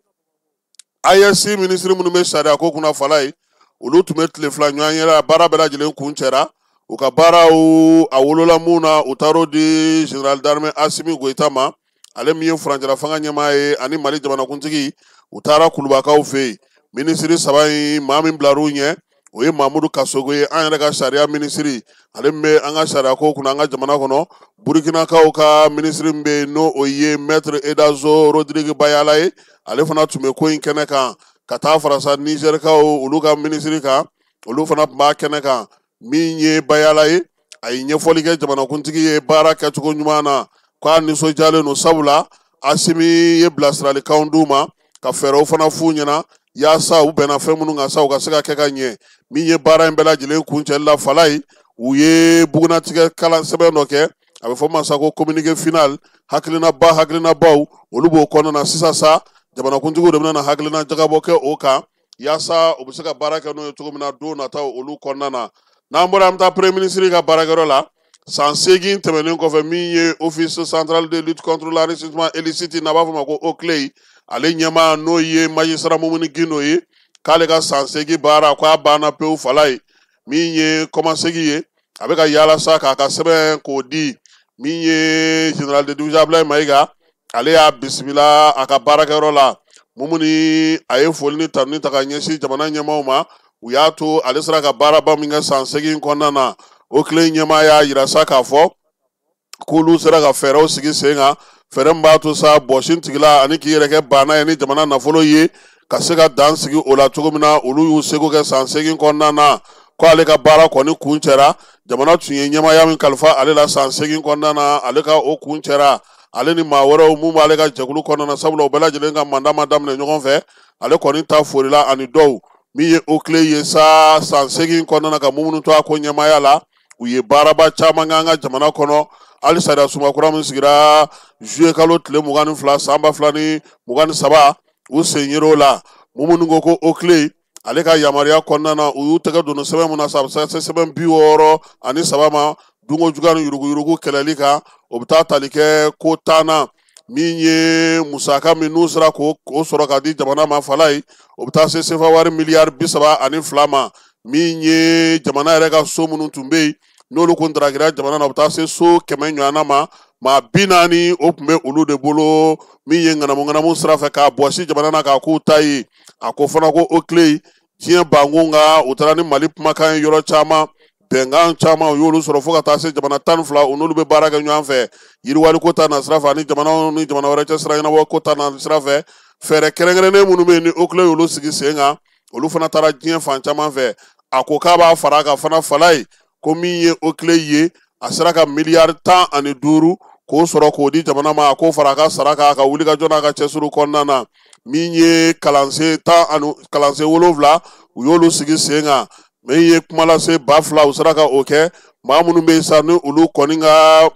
ISC minisiri minnu bɛ sariya ko kunna fala ye olu tun bɛ tile fila ɲɔgɔn yɛrɛ baara bɛɛ lajɛlen kun cɛra u ka baaraw a wolola mun na u taar'o di Général d'armée Asimi Goïta ma ale min ye furancɛla fanga ɲɛmaa ye ani Mali jamanakuntigi u taara Kulubakaw fɛ yen minisiri saba in maa min bilar'u ɲɛ o ye Mamudu Kasogo ye an yɛrɛ ka sariya minisiri ale min bɛ an ka sariya ko kunna an ka jamana kɔnɔ Burukinakaw ka minisiri min bɛ yen n'o o ye Maître Edazo Rodrigue Bayala ye ale fana tun bɛ ko in kɛnɛ kan ka taa farasa Nizɛrikaw olu ka minisiri kan olu fana tun b'a kɛnɛ kan min ye Bayala ye a ye ɲɛfɔli kɛ jamanakuntigi ye baara kɛcogo ɲuman na k'a nisɔndiyalen don sabula Asimi ye bilasiralikanw d'u ma ka fɛɛrɛw fana f'u ɲɛna yaasa u bɛnna fɛn minnu kan sa u ka se ka kɛ ka ɲɛ min ye baara in bɛɛ lajɛlen kuncɛli la fala ye u ye bugunatigɛ kalan sɛbɛn dɔ kɛ a bɛ fɔ ma sa ko communiqué final hakilinabaw olu b'o kɔnɔna na sisan sa jamanakuntigiw de bɛna hakilina jagabɔ kɛ o kan yaasa u bɛ se ka baara kɛ n'o ye cogo min na don nataw olu kɔnɔna na n'an bɔra an bɛ taa premier ministre ka baarakɛyɔrɔ la san 8 tɛmɛnen kɔfɛ min ye office central de lutte contre l'enrichissement illicite n'a b'a fɔ ma ko OCLEI ale ɲɛmaa n'o ye magistrat Mumuni Gindo ye k'ale ka san 8 baara k'a banna pewu fala ye min ye kɔmasegi ye a bɛ ka yaala sa k'a ka sɛbɛn k'o di min ye général de division Ablaye Mayiga ale y'a bisimila a ka baarakɛyɔrɔ la Mumuni a ye foli ni tanuni ta ka ɲɛsin jamana ɲɛmaaw ma u y'a to ale sera ka baaraba min kɛ san 8 kɔnɔna na OCLEI ɲɛmaa y'a yira sa k'a fɔ k'olu sera ka fɛɛrɛw sigi sen kan fɛɛrɛ min b'a to sa bɔsin tigila ani k'i yɛrɛ kɛ banna ye ni jamana nafolo ye ka se ka dan sigi o la cogo min na olu y'u seko kɛ san 8 kɔnɔna na ko ale ka baara kɔni kun cɛra jamana tun ye ɲɛmaaya min kalifa ale la san 8 kɔnɔna na ale ka o kun cɛra ale ni maa wɛrɛw mun b'ale ka jɛkulu kɔnɔna na sabula u bɛɛ lajɛlen ka mandat ma daminɛ ɲɔgɔn fɛ ale kɔni ta forila ani dɔw min ye OCLEI ye sa san 8 kɔnɔna na ka munumunu to a ko ɲɛmaaya la u ye baaraba caman kɛ an ka jamana kɔnɔ hali sariya sumakura min sigira juillet kalo tile 22 san 2023 u sen yer'o la munumunu ko ko OCLEI ale ka yamaruya kɔnɔna na u y'u tɛgɛ don sɛbɛn mun na sa sɛbɛn 63 ma dungo juguya ni yuruguyurugu kɛlɛli kan o bɛ taa tali kɛ ko 10 na min ye musaka min n'u sera k'o sɔrɔ ka di jamana ma fala ye o bɛ taa se sefa wari miliyari 32 ma min ye jamana yɛrɛ ka so minnu tun bɛ yen n'olu kun daragira jamana na o bɛ taa se so 100 ɲɔgɔnna ma maa 40 o tun bɛ olu de bolo min ye ŋanamu sira fɛ k'a bɔsi jamana na k'a k'u ta ye a ko fana ko OCLEI diɲɛ bankun kan u taara ni Mali kumakan ye yɔrɔ caman bɛnkan caman u y'olu sɔrɔ fo ka taa se jamana 12 u n'olu bɛ baara kɛ ɲɔgɔn fɛ yiriwali ko ta na sira fɛ ani jamana wɛrɛ cɛ sira ɲɛnabɔ ko ta na sira fɛ fɛɛrɛ kɛrɛnkɛrɛnnen minnu bɛ yen ni OCLEI y'olu sigi sen kan olu fana taara diɲɛ fan caman fɛ a ko k'a b'a fara a kan fana fala ye ko min ye OCLEI ye a sera ka miliyari 15 k'o sɔrɔ k'o di jamana ma a k'o fara a ka sara kan a ka wulikajɔ n'a ka cɛsiriw kɔnɔna na min ye kalansen 7 u y'olu sigi sen kan min ye kuma lase 2000 u sera ka o kɛ maa minnu bɛ yen sa ni olu kɔni ka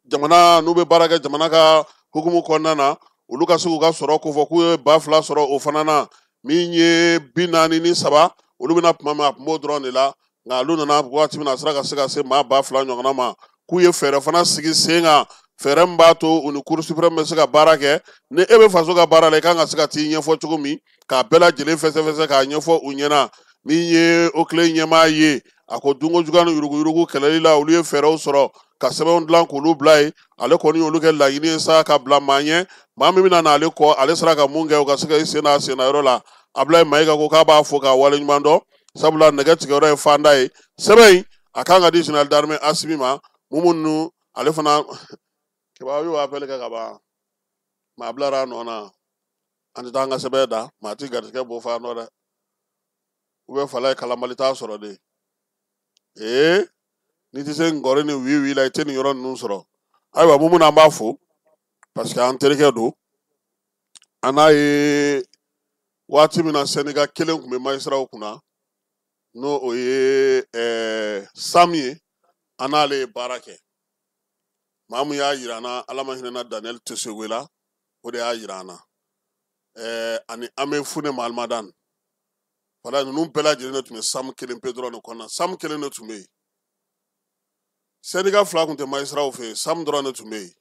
jamana n'u bɛ baara kɛ jamana ka hukumu kɔnɔna na olu ka se k'u ka sɔrɔ ko fɔ k'u ye 2000 sɔrɔ o fana na min ye 43 olu bɛna tuma min a tun b'o dɔrɔn de la nka olu nana waati min na a sera ka se ka se maa 2000 ɲɔgɔnna ma k'u ye fɛɛrɛ fana sigi sen kan fɛɛrɛ min b'a to u ni Cour suprême bɛ se ka baara kɛ ni e bɛ faso ka baara la i kan ka se ka t'i ɲɛfɔ cogo min k'a bɛɛ lajɛlen fɛsɛfɛsɛ k'a ɲɛfɔ u ɲɛna min ye OCLEI ɲɛmaa ye a ko dungo juguya ni yuruguyurugu kɛlɛli la olu ye fɛɛrɛw sɔrɔ ka sɛbɛnw dilan k'olu bila ye ale kɔni y'olu kɛ laɲini ye sa ka bila maa ɲɛ maa min bɛna n'ale kɔ ale sera ka mun kɛ u ka se ka i sen n'a senna yɔrɔ la Ablaye Mayiga ko k'a b'a fɔ k'a waleɲuman dɔn sabula nɛgɛ tigɛyɔrɔ ye fanda ye sɛbɛn in a kan ka di général d'armée Asimi ma mun ale fana kibaru y'o appel kɛ ka ban maa bilara a nɔ na an tɛ taa an ka sɛbɛn da maa ti garisɛgɛ bɔ fa nɔ dɛ u bɛ fala ye kalanbali t'a sɔrɔ de n'i tɛ se ngɔri ni wi la i tɛ nin yɔrɔ ninnu sɔrɔ ayiwa mun na an b'a fo parce que an terikɛ don an n'a ye waati min na syndicat kelen tun bɛ magistraw kunna n'o o ye Sam ye an n'ale ye baara kɛ maa min y'a yira an na Ala ma hinɛ na Daniel Tesowe la o de y'a yira an na ani Ame Fune Malmadan voilà ninnu bɛɛ lajɛlen de tun bɛ Sam kelen pe dɔrɔn de kɔnɔna Sam kelen de tun bɛ yen syndicat fila tun tɛ magistraw fɛ yen Sam dɔrɔn de tun bɛ yen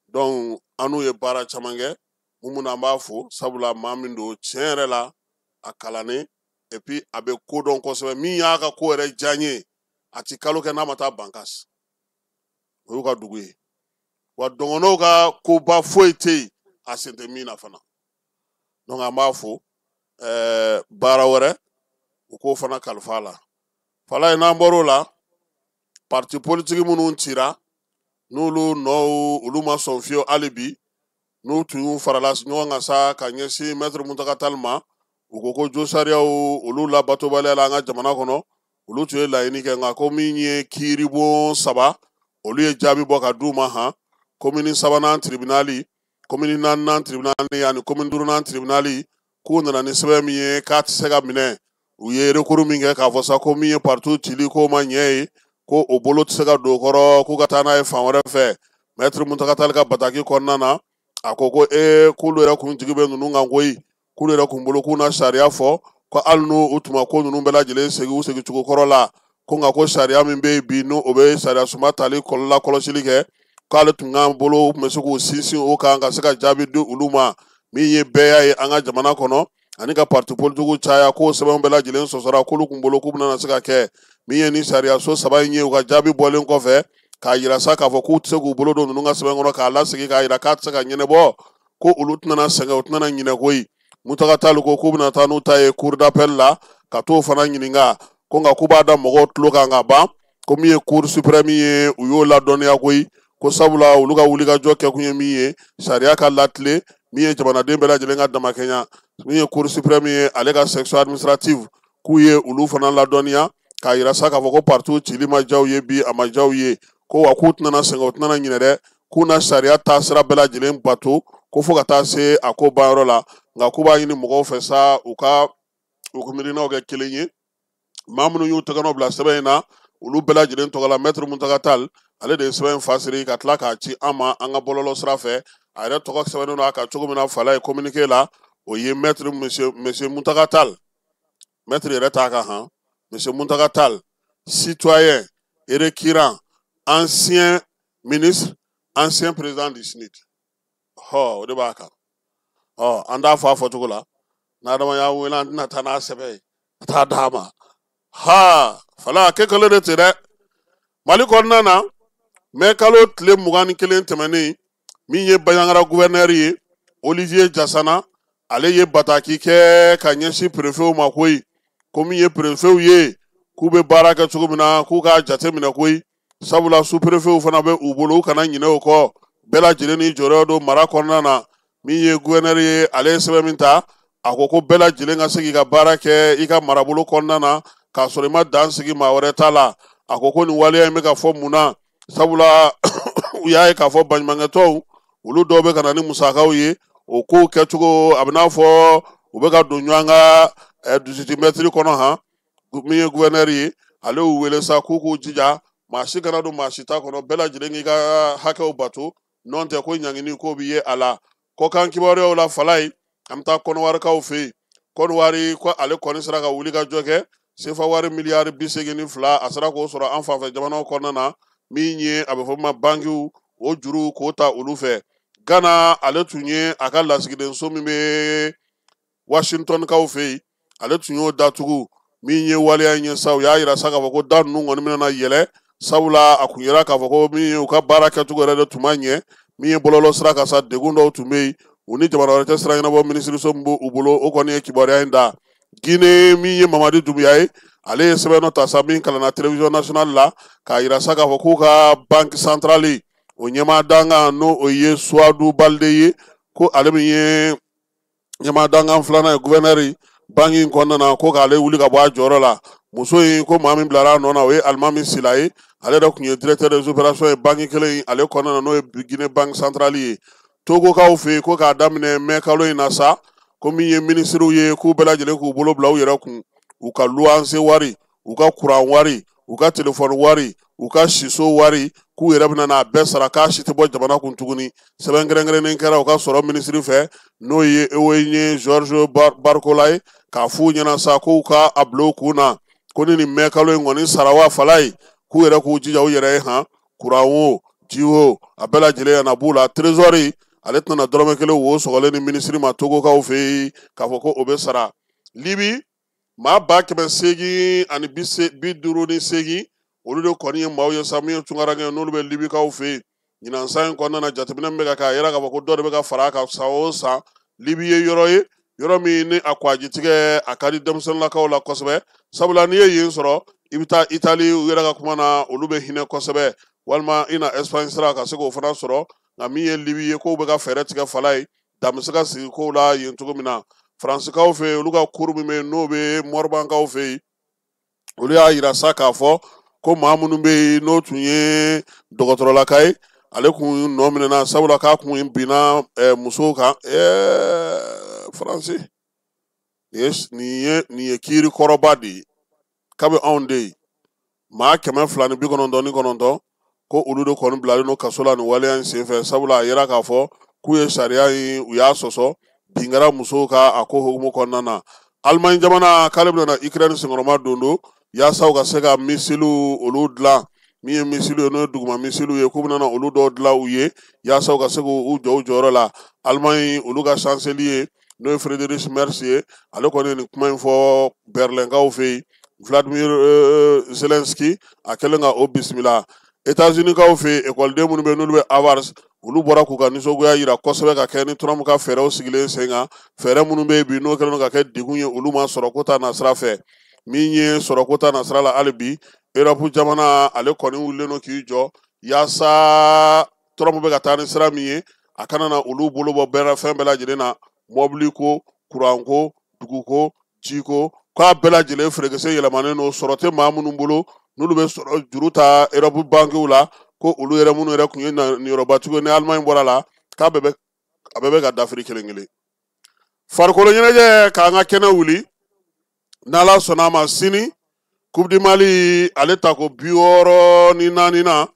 donc an n'u ye baara caman kɛ mun na an b'a fo sabula maa min don tiɲɛ yɛrɛ la a kalannen et puis a bɛ ko dɔn kosɛbɛ min y'a ka ko yɛrɛ diya n ye a ti kalo kɛ n'a ma taa Bankas o y'u ka dugu ye wa dɔngɔnɔw ka koba foyi tɛ yen a sen tɛ min na fana donc an b'a fo baara wɛrɛ u k'o fana kalifa a la fala ye n'an bɔr'o la parti politique minnu cira n'olu nɔw olu ma sɔn fiyewu hali bi n'u tun y'u farala ɲɔgɔn kan sa ka ɲɛsin maître Muntaka Tall ma u ko ko jo sariyaw olu labatobaliya la an ka jamana kɔnɔ olu tun ye laɲini kɛ nka ko min ye kiiribon 3 olu ye jaabi bɔ ka d'u ma han commune 3nan tribunali commune 4nan tribunali ani commune 5nan tribunali k'u nana ni sɛbɛn min ye k'a tɛ se ka minɛ u ye recours min kɛ k'a fɔ sa ko min ye parti cili k'o ma ɲɛ ye ko o bolo tɛ se ka don o kɔrɔ k'u ka taa n'a ye fan wɛrɛ fɛ maître Muntaka Tall ka bataki kɔnɔna na a ko ko k'olu yɛrɛ kun jigi bɛ ninnu kan koyi k'olu yɛrɛ kun bolo k'u na sariya fɔ ko hali n'u tuma ko ninnu bɛɛ lajɛlen segin cogo kɔrɔ la ko nka ko sariya min bɛ yen bi n'o bɛ sariya suma tali kɔlɔlɔ kɔlɔsili kɛ k'ale tun ka bolo tun bɛ se k'u sinsin o kan ka se ka jaabi di olu ma min ye bɛɛ y'a ye an ka jamana kɔnɔ ani ka parti politique caya k'o sɛbɛn bɛɛ lajɛlen sɔsɔra k'olu kun bolo k'u bɛna se ka kɛ min ye ni sariya so 3 in ye u ka jaabi bɔlen kɔfɛ k'a yira sa k'a fɔ k'u tɛ se k'u bolo don ninnu ka sɛbɛn kɔnɔ k'a lasegin k'a yira k'a tɛ se ka ɲɛnabɔ ko olu tɛna sɛgɛn u tɛna ɲinɛ koyi Muntaka Tall ko k'u bɛna taa n'u ta ye cour d'appel la ka t'o fana ɲininka ko nka k'u b'a da mɔgɔw tulo kan ka ban ko min ye cour suprême ye u y'o ladɔnniya koyi ko sabula olu ka wulikajɔ kɛkun ye min ye sariya ka latile min ye jamanaden bɛɛ lajɛlen ka damakɛɲa min ye cour suprême ye ale ka section administrative k'u ye olu fana ladɔnniya k'a yira sa k'a fɔ ko parti cili ma diya u ye bi a ma diya u ye ko wa k'u tɛna sɛgɛn u tɛna ɲinɛ dɛ k'u na sariya taasira bɛɛ lajɛlen bato ko fo ka taa se a ko banyɔrɔ la nka k'u b'a ɲini mɔgɔw fɛ sa u ka miirinaw kɛ kelen ye maa minnu y'u tɛgɛnɔ bila sɛbɛn in na olu bɛɛ lajɛlen tɔgɔ la maître Muntaka Tall ale de ye sɛbɛn in fasiri ka tila k'a ci an ma an ka bɔlɔlɔ sira fɛ a yɛrɛ tɔgɔ sɛbɛnnen don a kan cogo min na fala ye communiqué la o ye maître monsieur Muntaka Tall maître yɛrɛ t'a kan han monsieur Muntaka Tall citoyen et récurrent ancien ministre ancien président du SNIT o de b'a kan an t'a fɔ a fɔcogo la n'adama y'a wele an tɛna taa n'a sɛbɛn ye ka taa d'a ma fala a kɛ kalo de ten dɛ Mali kɔnɔna na mɛ kalo tile 21 tɛmɛnen min ye Baɲangara gouverneur ye Olivier Jassana ale ye bataki kɛ ka ɲɛsin préfet ma koyi ko min ye préfet ye k'u bɛ baara kɛ cogo min na k'u k'a jate minɛ koyi sabula sous-préfet fana bɛ u bolo u kana ɲinɛ o kɔ bɛɛ lajɛlen ni jɔyɔrɔ don mara kɔnɔna na min ye gouverneur ye ale ye sɛbɛn min ta a ko ko bɛɛ lajɛlen ka se k'i ka baara kɛ i ka marabolo kɔnɔna na k'a sɔrɔ i ma dan sigi maa wɛrɛ ta la a ko nin waleya in bɛ ka fɔ mun na sabula u y'a ye k'a fɔ baɲumankɛtɔw olu dɔw bɛ ka na ni musakaw ye o kow kɛcogo a bɛ n'a fɔ u bɛ ka don ɲɔgɔn ka 18 mètres kɔnɔ han min ye gouverneur ye ale y'u wele sa k'u k'u jija maa si kana don maa si ta kɔnɔ bɛɛ lajɛlen k'i ka hakɛw bato n'o tɛ ko ɲangini ko bɛ ye a la kɔkan kibaruyaw la fala ye an bɛ taa kɔnɔwarikaw fɛ yen kɔnɔwari ko ale kɔni sera ka wulikajɔ kɛ sefa wari miliyari 82 a sera k'o sɔrɔ an fanfɛ jamanaw kɔnɔna na min ye a bɛ fɔ ma bankiw o juru k'o ta olu fɛ Ghana ale tun ye a ka lasigidenso min bɛ Washington kaw fɛ yen ale tun y'o datugu min ye waleya in ye sa u y'a yira sa k'a fɔ ko da ninnu kɔni bɛna yɛlɛ sabula a kun yera k'a fɔ ko min ye u ka baara kɛcogo yɛrɛ de tun ma ɲɛ min ye bɔlɔlɔ sira kan sa degun dɔw tun bɛ yen u ni jamana wɛrɛ tɛ sira ɲɛnabɔ minisiriso min b'u bolo o kɔni ye kibaruya in da Guinée min ye Mamadi Doumbouya ye ale ye sɛbɛn dɔ ta sa min kalanna télévision nationale la k'a yira sa k'a fɔ k'u ka banque centrale o ɲɛmaa dankan n'o o ye Suwadu Balde ye ko ale min ye ɲɛmaa dankan filanan ye gouverneur ye banque in kɔnɔna na ko k'ale wuli ka bɔ a jɔyɔrɔ la muso in ko maa min bilara a nɔ na o ye Alimami Sila ye ale yɛrɛ tun ye directeur des opérations ye banque kelen ale kɔnɔna na n'o ye Guinée banque centrale ye Togokaw fɛ yen ko k'a daminɛ mai kalo in na sa ko min ye ministrew ye k'u bɛɛ lajɛlen k'u bolo bila u yɛrɛ kun u ka luwanse wari u ka kuran wari u ka telefɔni wari u ka siso wari k'u yɛrɛ bɛna n'a bɛɛ sara k'a si tɛ bɔ jamana kun tuguni sɛbɛn kɛrɛnkɛrɛnnen kɛra u ka sɔrɔ minisiri fɛ n'o ye Ewoye George Barcola ye k'a f'u ɲɛna sa k'u ka a bila u kun na ko ni nin mɛn kalo in kɔni sara wa fala ye k'u yɛrɛ k'u jija u yɛrɛ ye han kuran wo ji wo a bɛɛ lajɛlen yana b'u la trésor ale tɛna dɔrɔmɛ kelen wo sɔgɔlen ni minisiri ma togokaw fɛ yen k'a fɔ ko o bɛ sara Libi maa 880 ani 58 olu de kɔni ye maaw ye sa min ye tunkarakɛ n'olu bɛ Libikaw fɛ yen ɲinan san in kɔnɔna na jateminɛ min bɛ ka kɛ a yira k'a fɔ ko dɔ de bɛ ka fara a kan san o san Libi ye yɔrɔ min ni a kwajitigɛ a ka di denmisɛnninlakaw la kosɛbɛ sabula n'i ye yen sɔrɔ i bɛ taa Itali u yɛrɛ ka kuma na olu bɛ hinɛ kosɛbɛ walima i na Espagne sira ka se k'o fana sɔrɔ nka min ye Libi ye k'o bɛ ka fɛɛrɛ tigɛ fala ye dan bɛ se ka sigi kow la yen cogo min na Faransikaw fɛ yen olu ka kuru min bɛ yen n'o bɛ Moribankaw fɛ yen olu y'a yira sa k'a fɔ ko maa minnu bɛ yen n'o tun ye dɔgɔtɔrɔlaka ye ale kun nɔ minɛna sabula k'a kun binna musow kan Faransi nin ye kiiri kɔrɔba de ye k'a bɛ anw de ye maa 299 ko olu de kɔni bilalen don kaso la nin waleya in senfɛ sabula a yira k'a fɔ k'u ye sariya in u y'a sɔsɔ bin kɛra musow ka a ko hukumu kɔnɔna na Alimaɲi jamana k'ale bɛna Ukraine senkɔrɔma don yaasa u ka se ka misiliw olu dilan min ye misiliw ye n'o ye duguma misiliw ye k'u bɛna olu dɔw dilan u ye yaasa u ka se k'u jɔ u jɔyɔrɔ la Alimaɲi olu ka chancelier ye n'o ye Friedrich Merz ye ale kɔni ye nin kuma in fɔ Berlɛnkaw fɛ yen Vladimir Zelensky a kɛlen ka o bisimila États-Unis kaw fɛ yen ekɔliden minnu bɛ yen n'olu bɛ Harvard olu bɔra k'u ka nisɔngoya jira kosɛbɛ ka kɛ ni Trump ka fɛɛrɛw sigilen sen kan fɛɛrɛ minnu bɛ yen bi n'o kɛlen don ka kɛ degun ye olu ma sɔrɔko ta nasira fɛ min ye sɔrɔko ta nasira la hali bi Europe jamana ale kɔni wulilen don k'i jɔ yaasa Trump bɛ ka taa ni sira min ye a kana na olu bolo bɔ fɛn bɛɛ lajɛlen na mɔbili ko kuranko duguko jiko k'a bɛɛ lajɛlen ferekese yɛlɛmanen don sɔrɔ tɛ maa minnu bolo n'olu bɛ sɔrɔ juru ta Europe bankiw la ko olu yɛrɛ minnu yɛrɛ kun ye niyɔrɔbatigiw ni Alimaɲi bɔra la k'a bɛɛ bɛ ka dafiri kelen kelen farikolo ɲɛnajɛ k'an ka kɛnɛ wuli n'Ala sɔnna a ma sini Coupe du Mali ale ta ko 64 na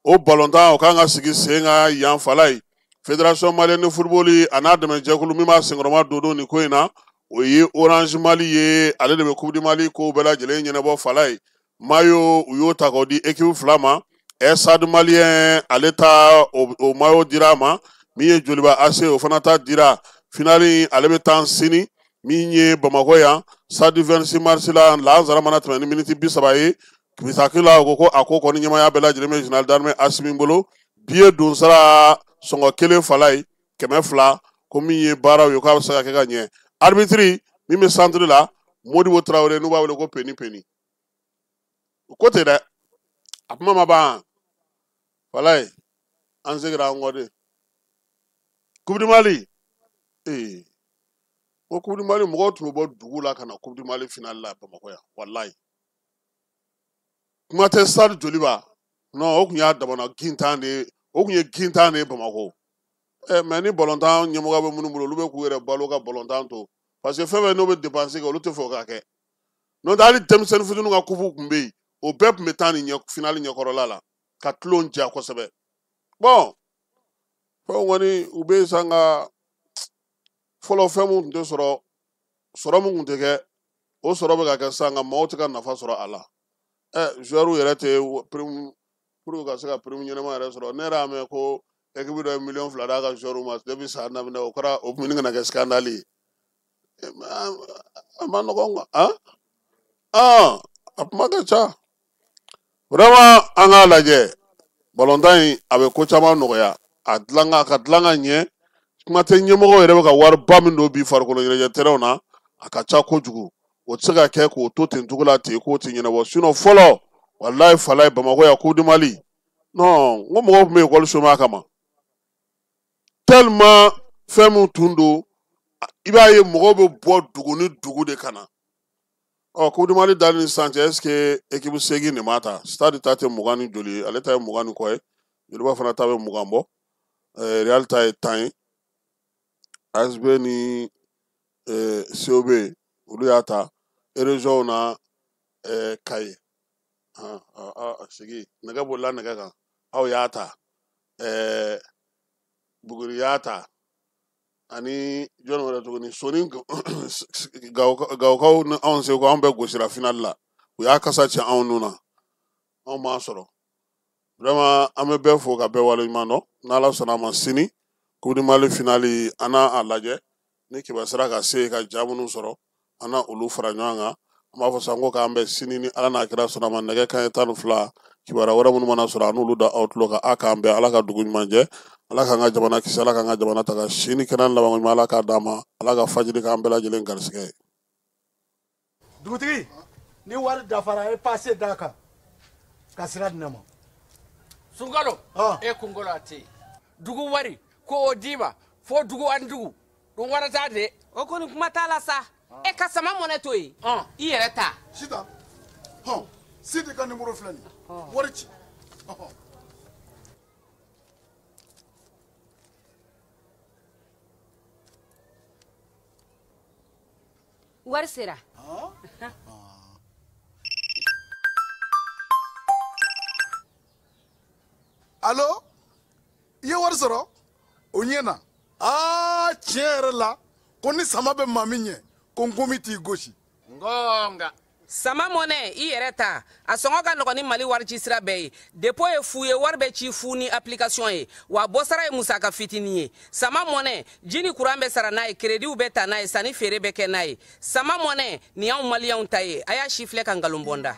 o balontan o kan ka sigi sen kan yan fala ye Fédération Malienne de Football a n'a dɛmɛjɛkulu min b'a senkɔrɔma don nin ko in na o ye Orange Mali ye ale de bɛ Coupe du Mali ko bɛɛ lajɛlen ɲɛnabɔ fala ye maillot u y'o ta k'o di équipe fila ma Stade Malien ale ta o maillot dira a ma min ye Joliba AC o fana ta dira finali ale bɛ taa sini min ye Bamakɔ yan Stade 26 mars la Lazara mana tɛmɛ ni miniti 30 ye misaki la o ko a ko kɔni ɲɛmaya bɛɛ lajɛlen bɛ Général d'Armée Assimi bolo billet don sara sɔngɔ 1 fala ye 200 ko min ye baaraw ye k'a bɛ se ka kɛ ka ɲɛ arbitre min bɛ centre la Modibo Traoré n'u b'a wele ko peni o ko ten dɛ a kuma ma ban wala ye an seginna an kɔ de Coupe du Mali o Coupe du Mali mɔgɔw tun bɛ bɔ dugu la ka na Coupe du Mali finale la Bamakɔ yan walayi kuma tɛ stade Joliba non o tun y'a damana gintan de ye o tun ye gintan de ye Bamakɔ mais ni balontan ɲɛmɔgɔ bɛ minnu bolo olu bɛ k'u yɛrɛ balo ka balontan to parce que fɛn fɛn n'o bɛ dépenser kɛ olu tɛ fɛ o ka kɛ n'o tɛ hali denmisɛnnin fitininw ka coupe tun bɛ yen o bɛɛ tun bɛ taa nin finale ɲɛkɔrɔla la ka tulon ja kosɛbɛ bon fɛnw kɔni u bɛ san ka fɔlɔ fɛn mun tun tɛ sɔrɔ mun tun tɛ kɛ o sɔrɔ bɛ ka kɛ sisan nka maaw tɛ ka nafa sɔrɔ a la joueurs yɛrɛ tɛ prime pour ka se ka prime ɲɛnama yɛrɛ sɔrɔ ne yɛrɛ y'a mɛn ko équipe dɔ ye 2 millions d'a ka joueurs ma depuis san daminɛ o kɛra o tun bɛ ka kɛ scandale ye a ma nɔgɔn quoi a kuma ka ca vraiment an k'a lajɛ balontan in a bɛ ko caman nɔgɔya a ka dilan ka ɲɛ kuma tɛ ɲɛmɔgɔw yɛrɛ bɛ ka wariba min don bi farikolo ɲɛnajɛ terrain na a ka ca kojugu o tɛ se ka kɛ k'o to ten cogo la ten k'o tɛ ɲɛnabɔ sinon fɔlɔ walayi fala ye Bamakɔ yan Coupe du Mali non n ko mɔgɔw tun bɛ école chômage kama tellement fɛn min tun don i b'a ye mɔgɔw bɛ bɔ dugu ni dugu de ka na Coupe du Mali dali ni sisan cɛ est ce que équipe 8 de m'a ta stade ta tɛ 20 ni joli ye ale ta ye 20 ni kɔ ye Joliba fana ta bɛ 20 bɔ Real ta ye 10 ye ASB ni COB olu y'a ta région na kaye sigi nɛgɛ bolila nɛgɛ kan aw y'a ta buguri y'a ta ani jɔn wɛrɛ tuguni soni gawukaw ni anw seko anw bɛɛ gosira finali la u y'a kasa cɛ anw nun na anw m'a sɔrɔ vraiment an bɛ bɛɛ fo ka bɛɛ waleɲuman dɔn n'ala sɔnna a ma sini coupe du mali finali an n'a lajɛ ni kiba sera ka se ka ja minnu sɔrɔ an na olu fara ɲɔgɔn kan an b'a fɔ san ko k'an bɛ sini ni ala n'a kira sɔnna a ma nɛgɛ kanɲɛ 12 kibaruya wɛrɛ minnu mana sɔrɔ an n'olu da aw tulo kan a k'an bɛn ala ka dugu ɲuman jɛ ala k'an ka jamana kisi ala k'an ka jamana taga sini kɛnɛ laban ɲuman ala k'a d'an ma ala ka fajiri k'an bɛɛ lajɛlen garisɛgɛ ye. dugutigi ni wari dafara e passe d'a kan ka sira di ne ma. Sunkalo e kunkolo ate dugu wari ko o d'i ma fo dugu ani dugu dun wara t'a de o kɔni kuma t'a la sa e ka sama mɔnɛ to yen i yɛrɛ ta Sita Sidi ka numéro filɛ nin wari ci wari sera allo i ye wari sɔrɔ o ɲɛna tiɲɛ yɛrɛ la ko ni sama bɛ maa min ɲɛ ko nkomi t'i gosi ngonga sama mɔnɛ i yɛrɛ ta a sɔngɔ ka nɔgɔn ni mali wari ci sira bɛɛ ye depo ye fu ye wari bɛ ci fu ni application ye wa bɔsara ye musaka fitinin ye sama mɔnɛ ji ni kuran bɛ sara n'a ye krediw bɛ ta n'a ye sanni feere bɛ kɛ n'a ye sama mɔnɛ nin y'anw maliyɛnw ta ye a y'a si filɛ ka nkalon bɔnda